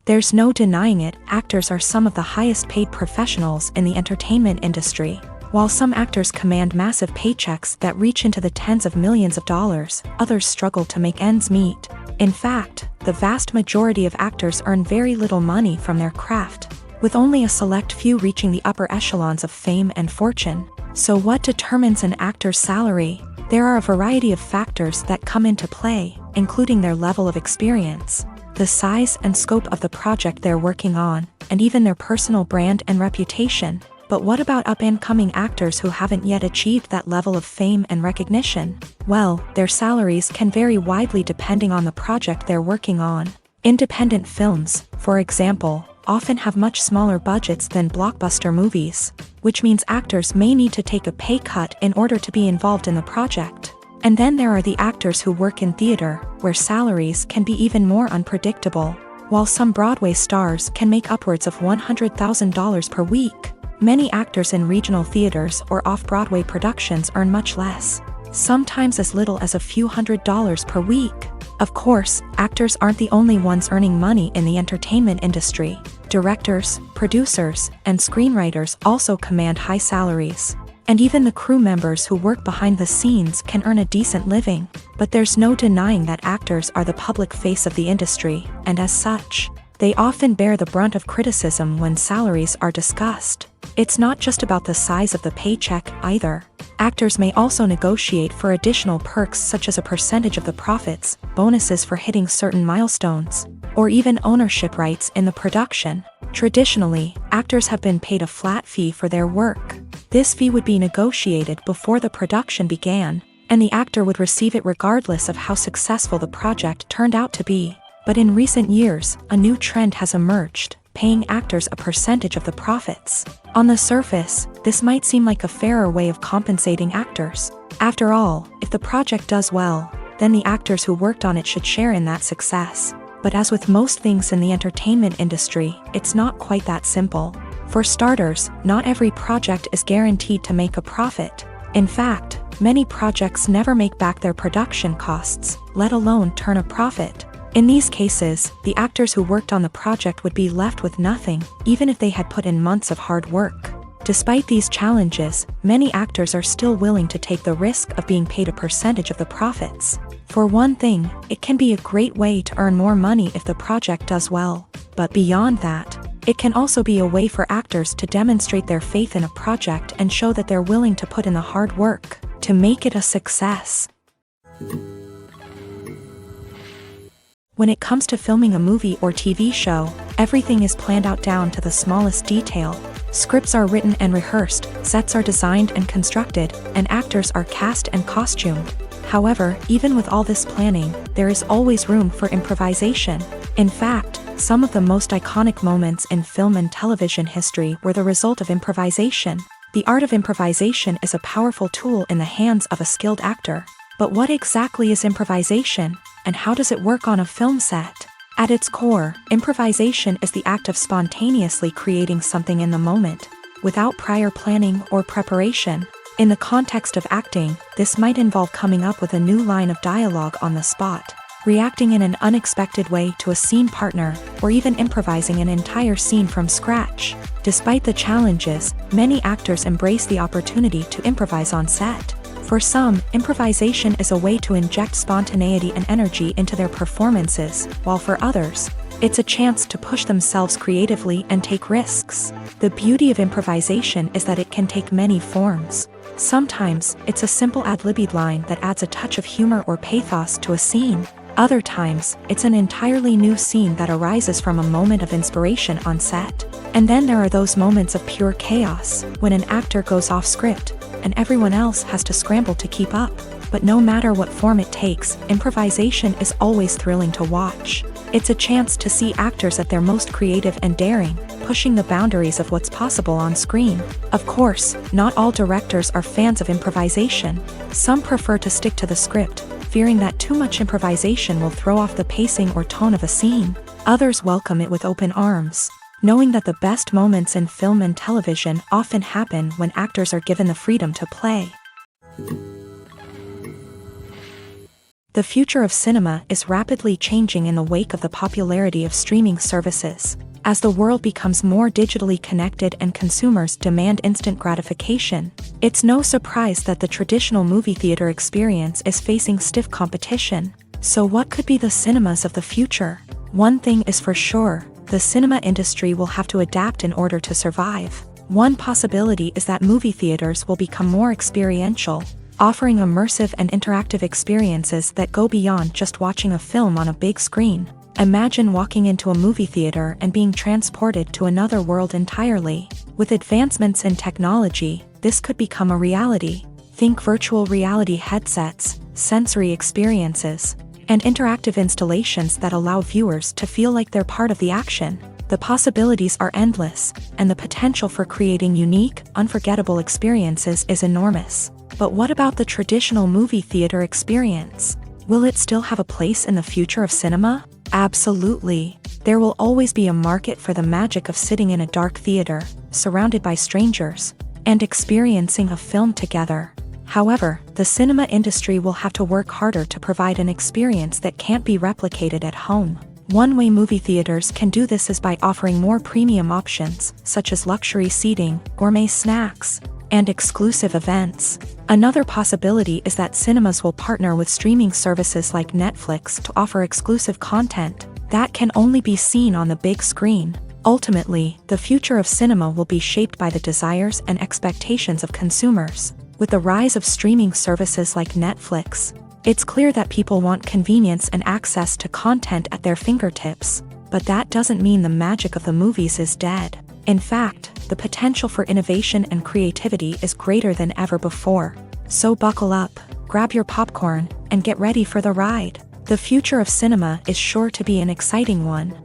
A: There's no denying it, actors are some of the highest paid professionals in the entertainment industry. While some actors command massive paychecks that reach into the tens of millions of dollars, others struggle to make ends meet. In fact, the vast majority of actors earn very little money from their craft, with only a select few reaching the upper echelons of fame and fortune. So what determines an actor's salary? There are a variety of factors that come into play, including their level of experience, the size and scope of the project they're working on, and even their personal brand and reputation. But what about up-and-coming actors who haven't yet achieved that level of fame and recognition? Well, their salaries can vary widely depending on the project they're working on. Independent films, for example, often have much smaller budgets than blockbuster movies, which means actors may need to take a pay cut in order to be involved in the project. And then there are the actors who work in theater, where salaries can be even more unpredictable. While some Broadway stars can make upwards of $100,000 per week, many actors in regional theaters or off-Broadway productions earn much less, sometimes as little as a few $100s per week. Of course, actors aren't the only ones earning money in the entertainment industry. Directors, producers, and screenwriters also command high salaries. And even the crew members who work behind the scenes can earn a decent living. But there's no denying that actors are the public face of the industry, and as such, they often bear the brunt of criticism when salaries are discussed. It's not just about the size of the paycheck, either. Actors may also negotiate for additional perks such as a percentage of the profits, bonuses for hitting certain milestones, or even ownership rights in the production. Traditionally, actors have been paid a flat fee for their work. This fee would be negotiated before the production began, and the actor would receive it regardless of how successful the project turned out to be. But in recent years, a new trend has emerged, paying actors a percentage of the profits. On the surface, this might seem like a fairer way of compensating actors. After all, if the project does well, then the actors who worked on it should share in that success. But as with most things in the entertainment industry, it's not quite that simple. For starters, not every project is guaranteed to make a profit. In fact, many projects never make back their production costs, let alone turn a profit. In these cases, the actors who worked on the project would be left with nothing, even if they had put in months of hard work. Despite these challenges, many actors are still willing to take the risk of being paid a percentage of the profits. For one thing, it can be a great way to earn more money if the project does well. But beyond that, it can also be a way for actors to demonstrate their faith in a project and show that they're willing to put in the hard work to make it a success. When it comes to filming a movie or TV show, everything is planned out down to the smallest detail. Scripts are written and rehearsed, sets are designed and constructed, and actors are cast and costumed. However, even with all this planning, there is always room for improvisation. In fact, some of the most iconic moments in film and television history were the result of improvisation. The art of improvisation is a powerful tool in the hands of a skilled actor. But what exactly is improvisation, and how does it work on a film set? At its core, improvisation is the act of spontaneously creating something in the moment, without prior planning or preparation. In the context of acting, this might involve coming up with a new line of dialogue on the spot, reacting in an unexpected way to a scene partner, or even improvising an entire scene from scratch. Despite the challenges, many actors embrace the opportunity to improvise on set. For some, improvisation is a way to inject spontaneity and energy into their performances, while for others, it's a chance to push themselves creatively and take risks. The beauty of improvisation is that it can take many forms. Sometimes, it's a simple ad-libbed line that adds a touch of humor or pathos to a scene. Other times, it's an entirely new scene that arises from a moment of inspiration on set. And then there are those moments of pure chaos, when an actor goes off script, and everyone else has to scramble to keep up. But no matter what form it takes, improvisation is always thrilling to watch. It's a chance to see actors at their most creative and daring, pushing the boundaries of what's possible on screen. Of course, not all directors are fans of improvisation. Some prefer to stick to the script, fearing that too much improvisation will throw off the pacing or tone of a scene. Others welcome it with open arms, knowing that the best moments in film and television often happen when actors are given the freedom to play. The future of cinema is rapidly changing in the wake of the popularity of streaming services. As the world becomes more digitally connected and consumers demand instant gratification, it's no surprise that the traditional movie theater experience is facing stiff competition. So what could be the cinemas of the future? One thing is for sure, the cinema industry will have to adapt in order to survive. One possibility is that movie theaters will become more experiential, offering immersive and interactive experiences that go beyond just watching a film on a big screen. Imagine walking into a movie theater and being transported to another world entirely. With advancements in technology, this could become a reality. Think virtual reality headsets, sensory experiences, and interactive installations that allow viewers to feel like they're part of the action. The possibilities are endless, and the potential for creating unique, unforgettable experiences is enormous. But what about the traditional movie theater experience? Will it still have a place in the future of cinema? Absolutely. There will always be a market for the magic of sitting in a dark theater, surrounded by strangers, and experiencing a film together. However, the cinema industry will have to work harder to provide an experience that can't be replicated at home. One way movie theaters can do this is by offering more premium options, such as luxury seating, gourmet snacks, and exclusive events. Another possibility is that cinemas will partner with streaming services like Netflix to offer exclusive content that can only be seen on the big screen. Ultimately, the future of cinema will be shaped by the desires and expectations of consumers. With the rise of streaming services like Netflix, it's clear that people want convenience and access to content at their fingertips. But that doesn't mean the magic of the movies is dead. In fact, the potential for innovation and creativity is greater than ever before. So buckle up, grab your popcorn, and get ready for the ride. The future of cinema is sure to be an exciting one.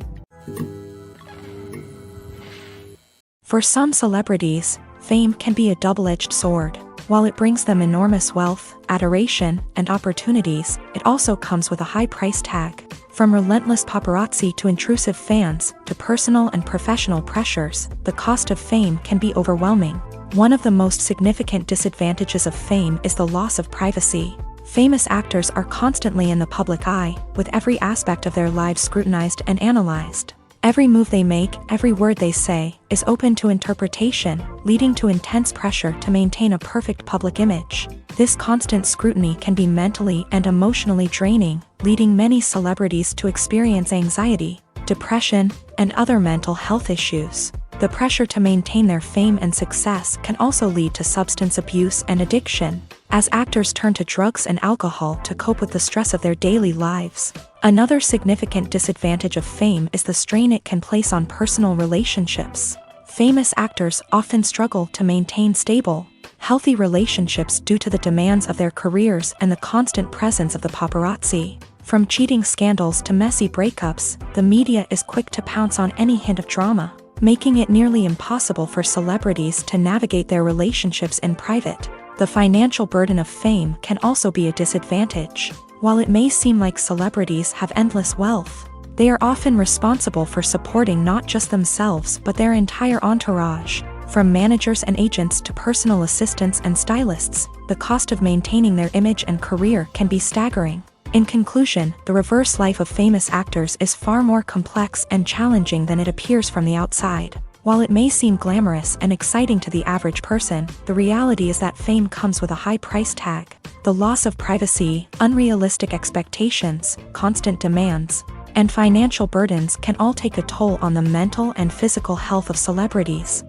A: For some celebrities, fame can be a double-edged sword. While it brings them enormous wealth, adoration, and opportunities, it also comes with a high price tag. From relentless paparazzi to intrusive fans, to personal and professional pressures, the cost of fame can be overwhelming. One of the most significant disadvantages of fame is the loss of privacy. Famous actors are constantly in the public eye, with every aspect of their lives scrutinized and analyzed. Every move they make, every word they say, is open to interpretation, leading to intense pressure to maintain a perfect public image. This constant scrutiny can be mentally and emotionally draining, leading many celebrities to experience anxiety, depression, and other mental health issues. The pressure to maintain their fame and success can also lead to substance abuse and addiction, as actors turn to drugs and alcohol to cope with the stress of their daily lives. Another significant disadvantage of fame is the strain it can place on personal relationships. Famous actors often struggle to maintain stable, healthy relationships due to the demands of their careers and the constant presence of the paparazzi. From cheating scandals to messy breakups, the media is quick to pounce on any hint of drama, making it nearly impossible for celebrities to navigate their relationships in private. The financial burden of fame can also be a disadvantage. While it may seem like celebrities have endless wealth, they are often responsible for supporting not just themselves but their entire entourage. From managers and agents to personal assistants and stylists, the cost of maintaining their image and career can be staggering. In conclusion, the reverse life of famous actors is far more complex and challenging than it appears from the outside. While it may seem glamorous and exciting to the average person, the reality is that fame comes with a high price tag. The loss of privacy, unrealistic expectations, constant demands, and financial burdens can all take a toll on the mental and physical health of celebrities.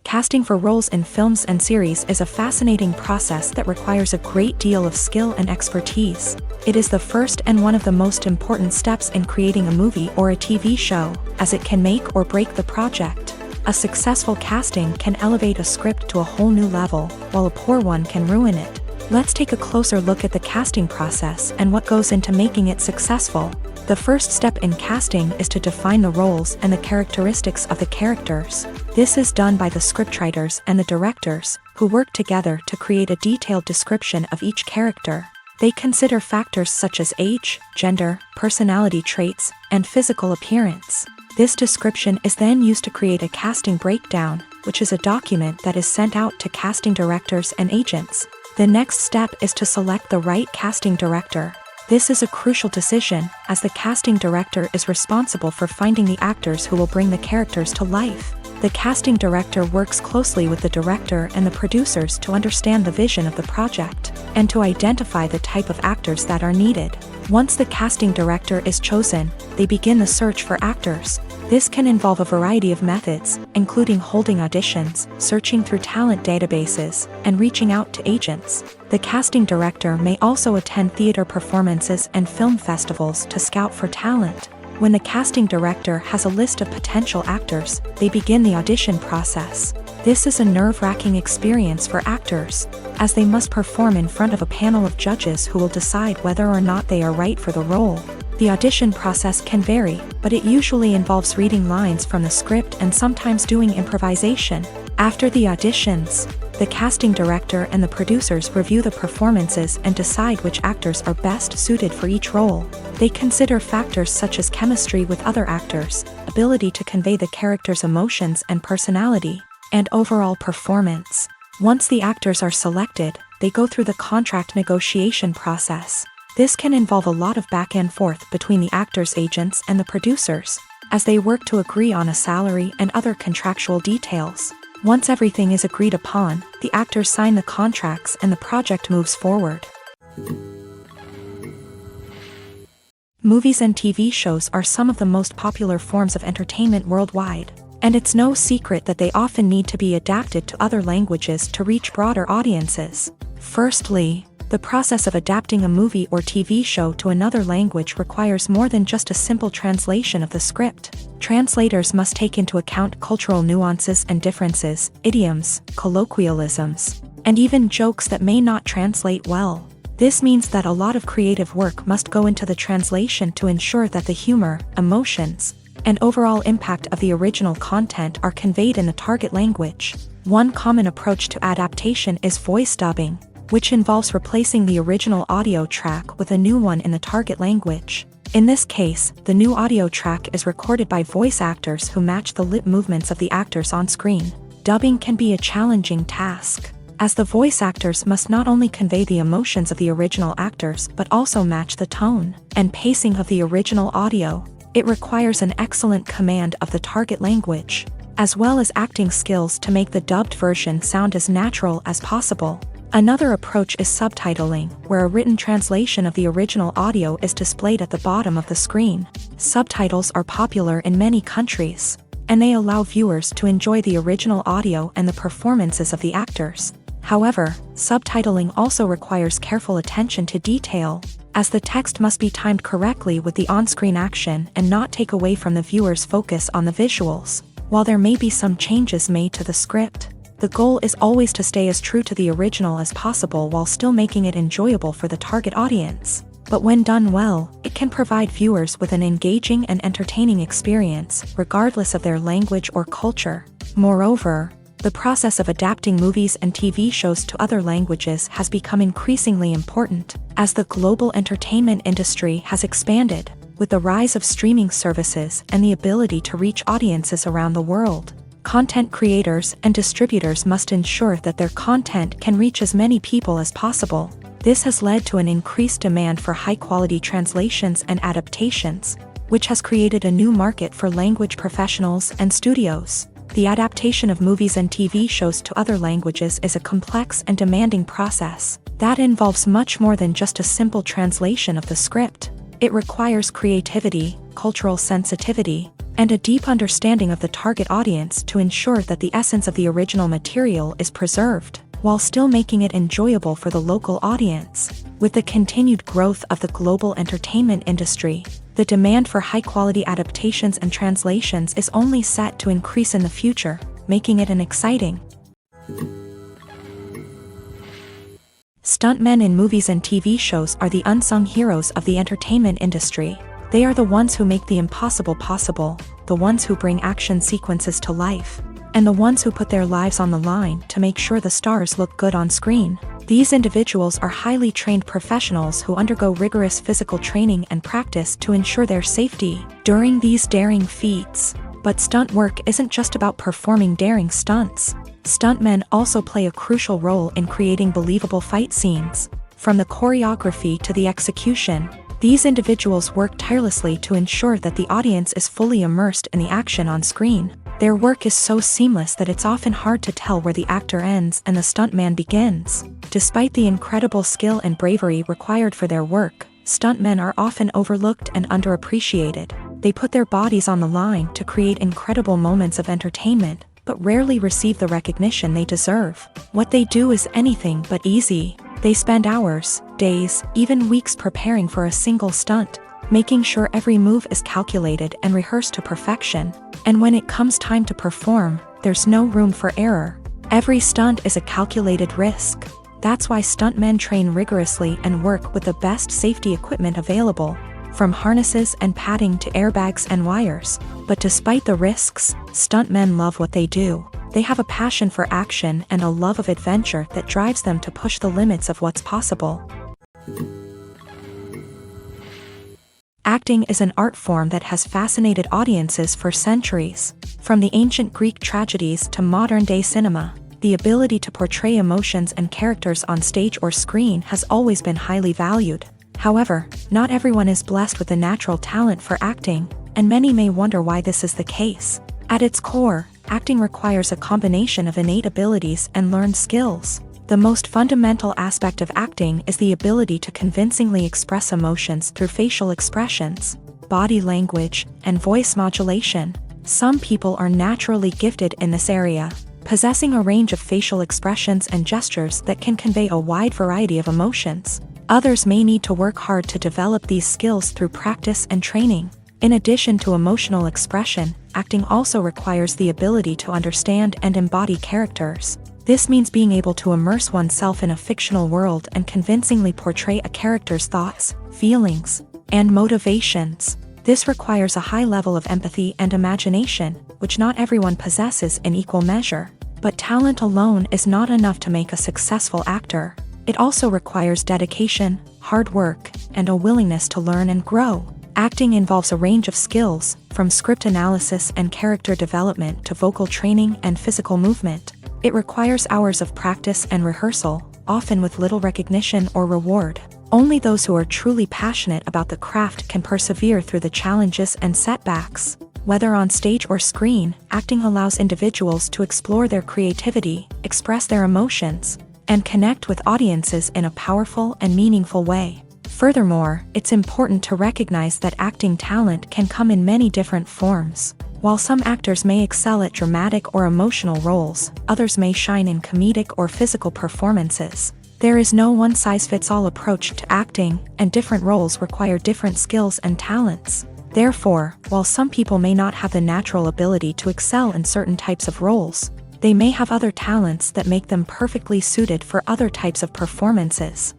A: Casting for roles in films and series is a fascinating process that requires a great deal of skill and expertise. It is the first and one of the most important steps in creating a movie or a TV show, as it can make or break the project. A successful casting can elevate a script to a whole new level, while a poor one can ruin it. Let's take a closer look at the casting process and what goes into making it successful. The first step in casting is to define the roles and the characteristics of the characters. This is done by the scriptwriters and the directors, who work together to create a detailed description of each character. They consider factors such as age, gender, personality traits, and physical appearance. This description is then used to create a casting breakdown, which is a document that is sent out to casting directors and agents. The next step is to select the right casting director. This is a crucial decision, as the casting director is responsible for finding the actors who will bring the characters to life. The casting director works closely with the director and the producers to understand the vision of the project, and to identify the type of actors that are needed. Once the casting director is chosen, they begin the search for actors. This can involve a variety of methods, including holding auditions, searching through talent databases, and reaching out to agents. The casting director may also attend theater performances and film festivals to scout for talent. When the casting director has a list of potential actors, they begin the audition process. This is a nerve-wracking experience for actors, as they must perform in front of a panel of judges who will decide whether or not they are right for the role. The audition process can vary, but it usually involves reading lines from the script and sometimes doing improvisation. After the auditions, the casting director and the producers review the performances and decide which actors are best suited for each role. They consider factors such as chemistry with other actors, ability to convey the character's emotions and personality, and overall performance. Once the actors are selected, they go through the contract negotiation process. This can involve a lot of back and forth between the actors' agents and the producers, as they work to agree on a salary and other contractual details. Once everything is agreed upon, the actors sign the contracts and the project moves forward. Movies and TV shows are some of the most popular forms of entertainment worldwide, and it's no secret that they often need to be adapted to other languages to reach broader audiences. Firstly, the process of adapting a movie or TV show to another language requires more than just a simple translation of the script. Translators must take into account cultural nuances and differences, idioms, colloquialisms, and even jokes that may not translate well. This means that a lot of creative work must go into the translation to ensure that the humor, emotions, and overall impact of the original content are conveyed in the target language. One common approach to adaptation is voice dubbing, which involves replacing the original audio track with a new one in the target language. In this case, the new audio track is recorded by voice actors who match the lip movements of the actors on screen. Dubbing can be a challenging task, as the voice actors must not only convey the emotions of the original actors but also match the tone and pacing of the original audio. It requires an excellent command of the target language, as well as acting skills to make the dubbed version sound as natural as possible. Another approach is subtitling, where a written translation of the original audio is displayed at the bottom of the screen. Subtitles are popular in many countries, and they allow viewers to enjoy the original audio and the performances of the actors. However, subtitling also requires careful attention to detail, as the text must be timed correctly with the on-screen action and not take away from the viewer's focus on the visuals. While there may be some changes made to the script, the goal is always to stay as true to the original as possible while still making it enjoyable for the target audience. But when done well, it can provide viewers with an engaging and entertaining experience, regardless of their language or culture. Moreover, the process of adapting movies and TV shows to other languages has become increasingly important, as the global entertainment industry has expanded, with the rise of streaming services and the ability to reach audiences around the world. Content creators and distributors must ensure that their content can reach as many people as possible. This has led to an increased demand for high-quality translations and adaptations, which has created a new market for language professionals and studios. The adaptation of movies and TV shows to other languages is a complex and demanding process that involves much more than just a simple translation of the script. It requires creativity, cultural sensitivity, and a deep understanding of the target audience to ensure that the essence of the original material is preserved, while still making it enjoyable for the local audience. With the continued growth of the global entertainment industry, the demand for high-quality adaptations and translations is only set to increase in the future, making it an exciting. Stuntmen in movies and TV shows are the unsung heroes of the entertainment industry. They are the ones who make the impossible possible, the ones who bring action sequences to life, and the ones who put their lives on the line to make sure the stars look good on screen. These individuals are highly trained professionals who undergo rigorous physical training and practice to ensure their safety during these daring feats. But stunt work isn't just about performing daring stunts. Stuntmen also play a crucial role in creating believable fight scenes. From the choreography to the execution, these individuals work tirelessly to ensure that the audience is fully immersed in the action on screen. Their work is so seamless that it's often hard to tell where the actor ends and the stuntman begins. Despite the incredible skill and bravery required for their work, stuntmen are often overlooked and underappreciated. They put their bodies on the line to create incredible moments of entertainment, but rarely receive the recognition they deserve. What they do is anything but easy. They spend hours, days, even weeks preparing for a single stunt, making sure every move is calculated and rehearsed to perfection. And when it comes time to perform, there's no room for error. Every stunt is a calculated risk. That's why stuntmen train rigorously and work with the best safety equipment available, from harnesses and padding to airbags and wires. But despite the risks, stuntmen love what they do. They have a passion for action and a love of adventure that drives them to push the limits of what's possible. Acting is an art form that has fascinated audiences for centuries. From the ancient Greek tragedies to modern-day cinema, the ability to portray emotions and characters on stage or screen has always been highly valued. However, not everyone is blessed with a natural talent for acting, and many may wonder why this is the case. At its core, acting requires a combination of innate abilities and learned skills. The most fundamental aspect of acting is the ability to convincingly express emotions through facial expressions, body language, and voice modulation. Some people are naturally gifted in this area, possessing a range of facial expressions and gestures that can convey a wide variety of emotions. Others may need to work hard to develop these skills through practice and training. In addition to emotional expression, acting also requires the ability to understand and embody characters. This means being able to immerse oneself in a fictional world and convincingly portray a character's thoughts, feelings, and motivations. This requires a high level of empathy and imagination, which not everyone possesses in equal measure. But talent alone is not enough to make a successful actor. It also requires dedication, hard work, and a willingness to learn and grow. Acting involves a range of skills, from script analysis and character development to vocal training and physical movement. It requires hours of practice and rehearsal, often with little recognition or reward. Only those who are truly passionate about the craft can persevere through the challenges and setbacks. Whether on stage or screen, acting allows individuals to explore their creativity, express their emotions, and connect with audiences in a powerful and meaningful way. Furthermore, it's important to recognize that acting talent can come in many different forms. While some actors may excel at dramatic or emotional roles, others may shine in comedic or physical performances. There is no one-size-fits-all approach to acting, and different roles require different skills and talents. Therefore, while some people may not have the natural ability to excel in certain types of roles, they may have other talents that make them perfectly suited for other types of performances.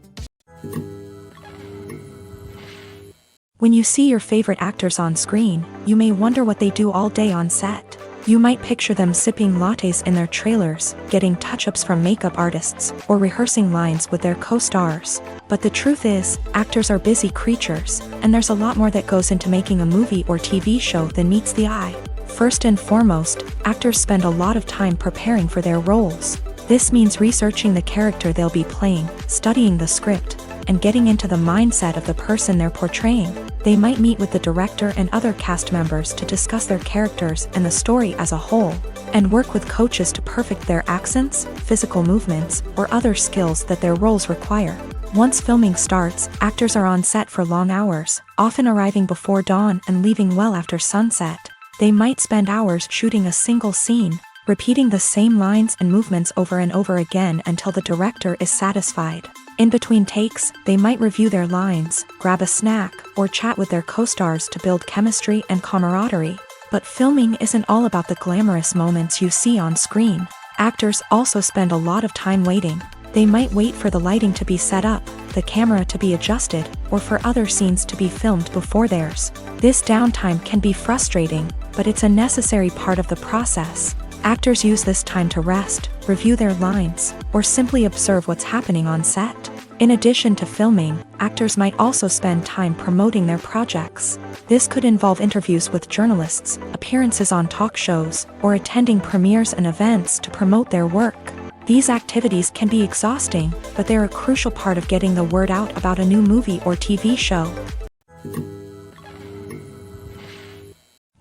A: When you see your favorite actors on screen, you may wonder what they do all day on set. You might picture them sipping lattes in their trailers, getting touch-ups from makeup artists, or rehearsing lines with their co-stars. But the truth is, actors are busy creatures, and there's a lot more that goes into making a movie or TV show than meets the eye. First and foremost, actors spend a lot of time preparing for their roles. This means researching the character they'll be playing, studying the script, and getting into the mindset of the person they're portraying. They might meet with the director and other cast members to discuss their characters and the story as a whole, and work with coaches to perfect their accents, physical movements, or other skills that their roles require. Once filming starts, actors are on set for long hours, often arriving before dawn and leaving well after sunset. They might spend hours shooting a single scene, repeating the same lines and movements over and over again until the director is satisfied. In between takes, they might review their lines, grab a snack, or chat with their co-stars to build chemistry and camaraderie. But filming isn't all about the glamorous moments you see on screen. Actors also spend a lot of time waiting. They might wait for the lighting to be set up, the camera to be adjusted, or for other scenes to be filmed before theirs. This downtime can be frustrating, but it's a necessary part of the process. Actors use this time to rest, review their lines, or simply observe what's happening on set. In addition to filming, actors might also spend time promoting their projects. This could involve interviews with journalists, appearances on talk shows, or attending premieres and events to promote their work. These activities can be exhausting, but they're a crucial part of getting the word out about a new movie or TV show.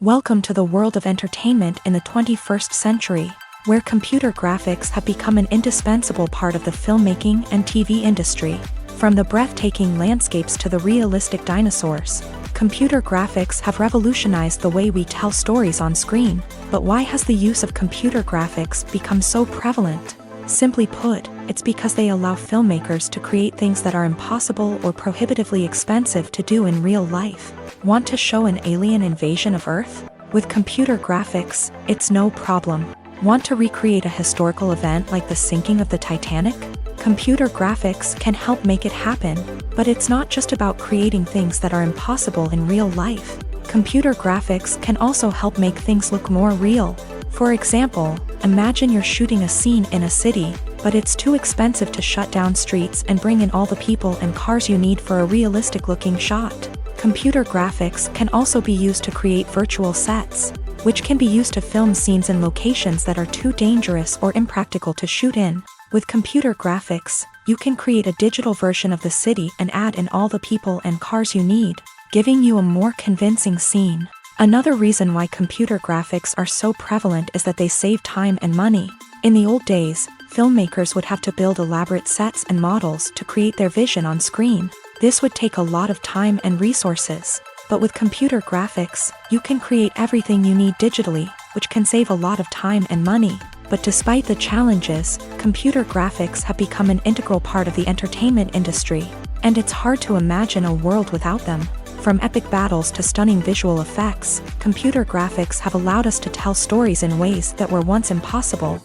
A: Welcome to the world of entertainment in the 21st century, where computer graphics have become an indispensable part of the filmmaking and TV industry. From the breathtaking landscapes to the realistic dinosaurs, computer graphics have revolutionized the way we tell stories on screen. But why has the use of computer graphics become so prevalent? Simply put, it's because they allow filmmakers to create things that are impossible or prohibitively expensive to do in real life. Want to show an alien invasion of Earth? With computer graphics, it's no problem. Want to recreate a historical event like the sinking of the Titanic? Computer graphics can help make it happen, but it's not just about creating things that are impossible in real life. Computer graphics can also help make things look more real. For example, imagine you're shooting a scene in a city, but it's too expensive to shut down streets and bring in all the people and cars you need for a realistic-looking shot. Computer graphics can also be used to create virtual sets, which can be used to film scenes in locations that are too dangerous or impractical to shoot in. With computer graphics, you can create a digital version of the city and add in all the people and cars you need, giving you a more convincing scene. Another reason why computer graphics are so prevalent is that they save time and money. In the old days, filmmakers would have to build elaborate sets and models to create their vision on screen. This would take a lot of time and resources. But with computer graphics, you can create everything you need digitally, which can save a lot of time and money. But despite the challenges, computer graphics have become an integral part of the entertainment industry, and it's hard to imagine a world without them. From epic battles to stunning visual effects, computer graphics have allowed us to tell stories in ways that were once impossible.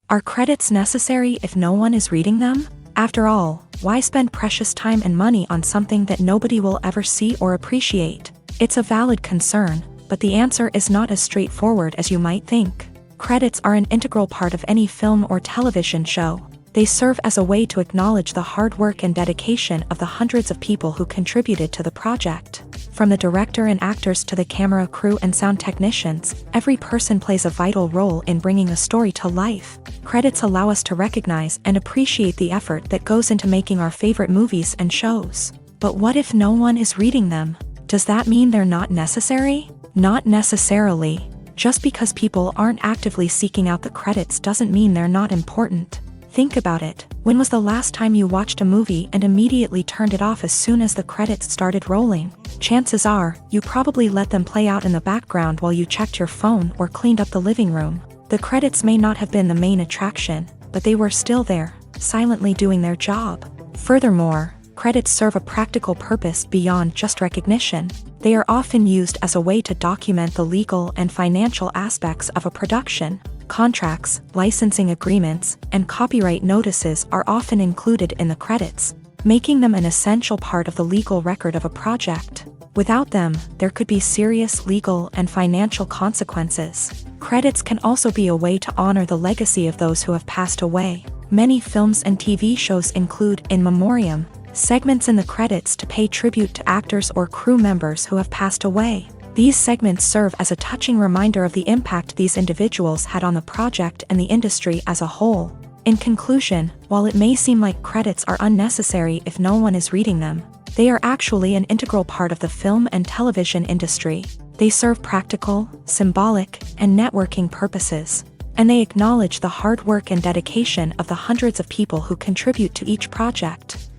A: Are credits necessary if no one is reading them? After all, why spend precious time and money on something that nobody will ever see or appreciate? It's a valid concern, but the answer is not as straightforward as you might think. Credits are an integral part of any film or television show. They serve as a way to acknowledge the hard work and dedication of the hundreds of people who contributed to the project. From the director and actors to the camera crew and sound technicians, every person plays a vital role in bringing a story to life. Credits allow us to recognize and appreciate the effort that goes into making our favorite movies and shows. But what if no one is reading them? Does that mean they're not necessary? Not necessarily. Just because people aren't actively seeking out the credits doesn't mean they're not important. Think about it. When was the last time you watched a movie and immediately turned it off as soon as the credits started rolling? Chances are, you probably let them play out in the background while you checked your phone or cleaned up the living room. The credits may not have been the main attraction, but they were still there, silently doing their job. Furthermore, credits serve a practical purpose beyond just recognition. They are often used as a way to document the legal and financial aspects of a production. Contracts, licensing agreements, and copyright notices are often included in the credits, making them an essential part of the legal record of a project. Without them, there could be serious legal and financial consequences. Credits can also be a way to honor the legacy of those who have passed away. Many films and TV shows include in memoriam, segments in the credits to pay tribute to actors or crew members who have passed away. These segments serve as a touching reminder of the impact these individuals had on the project and the industry as a whole. In conclusion, while it may seem like credits are unnecessary if no one is reading them, they are actually an integral part of the film and television industry. They serve practical, symbolic, and networking purposes, and they acknowledge the hard work and dedication of the hundreds of people who contribute to each project.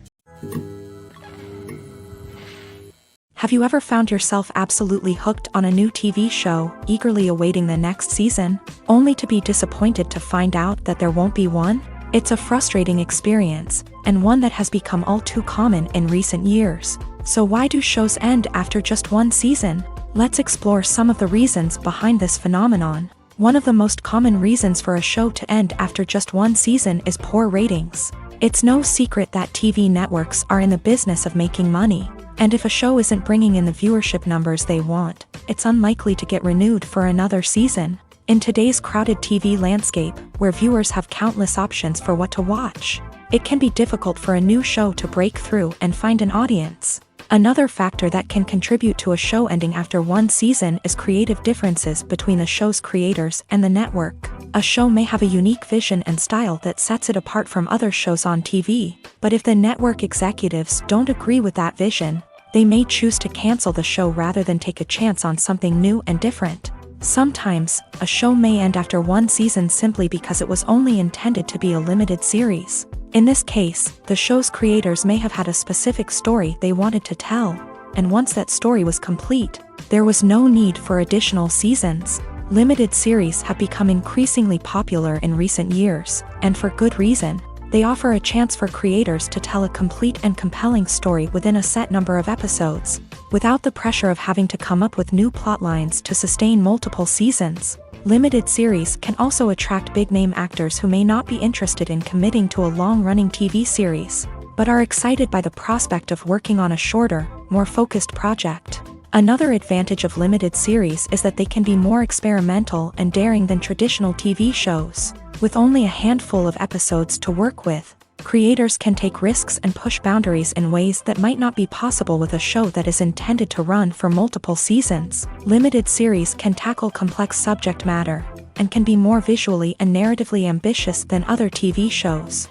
A: Have you ever found yourself absolutely hooked on a new TV show, eagerly awaiting the next season, only to be disappointed to find out that there won't be one? It's a frustrating experience, and one that has become all too common in recent years. So why do shows end after just one season? Let's explore some of the reasons behind this phenomenon. One of the most common reasons for a show to end after just one season is poor ratings. It's no secret that TV networks are in the business of making money. And if a show isn't bringing in the viewership numbers they want, it's unlikely to get renewed for another season. In today's crowded TV landscape, where viewers have countless options for what to watch, it can be difficult for a new show to break through and find an audience. Another factor that can contribute to a show ending after one season is creative differences between the show's creators and the network. A show may have a unique vision and style that sets it apart from other shows on TV, but if the network executives don't agree with that vision, they may choose to cancel the show rather than take a chance on something new and different. Sometimes, a show may end after one season simply because it was only intended to be a limited series. In this case, the show's creators may have had a specific story they wanted to tell, and once that story was complete, there was no need for additional seasons. Limited series have become increasingly popular in recent years, and for good reason. They offer a chance for creators to tell a complete and compelling story within a set number of episodes, without the pressure of having to come up with new plotlines to sustain multiple seasons. Limited series can also attract big-name actors who may not be interested in committing to a long-running TV series, but are excited by the prospect of working on a shorter, more focused project. Another advantage of limited series is that they can be more experimental and daring than traditional TV shows. With only a handful of episodes to work with, creators can take risks and push boundaries in ways that might not be possible with a show that is intended to run for multiple seasons. Limited series can tackle complex subject matter, and can be more visually and narratively ambitious than other TV shows.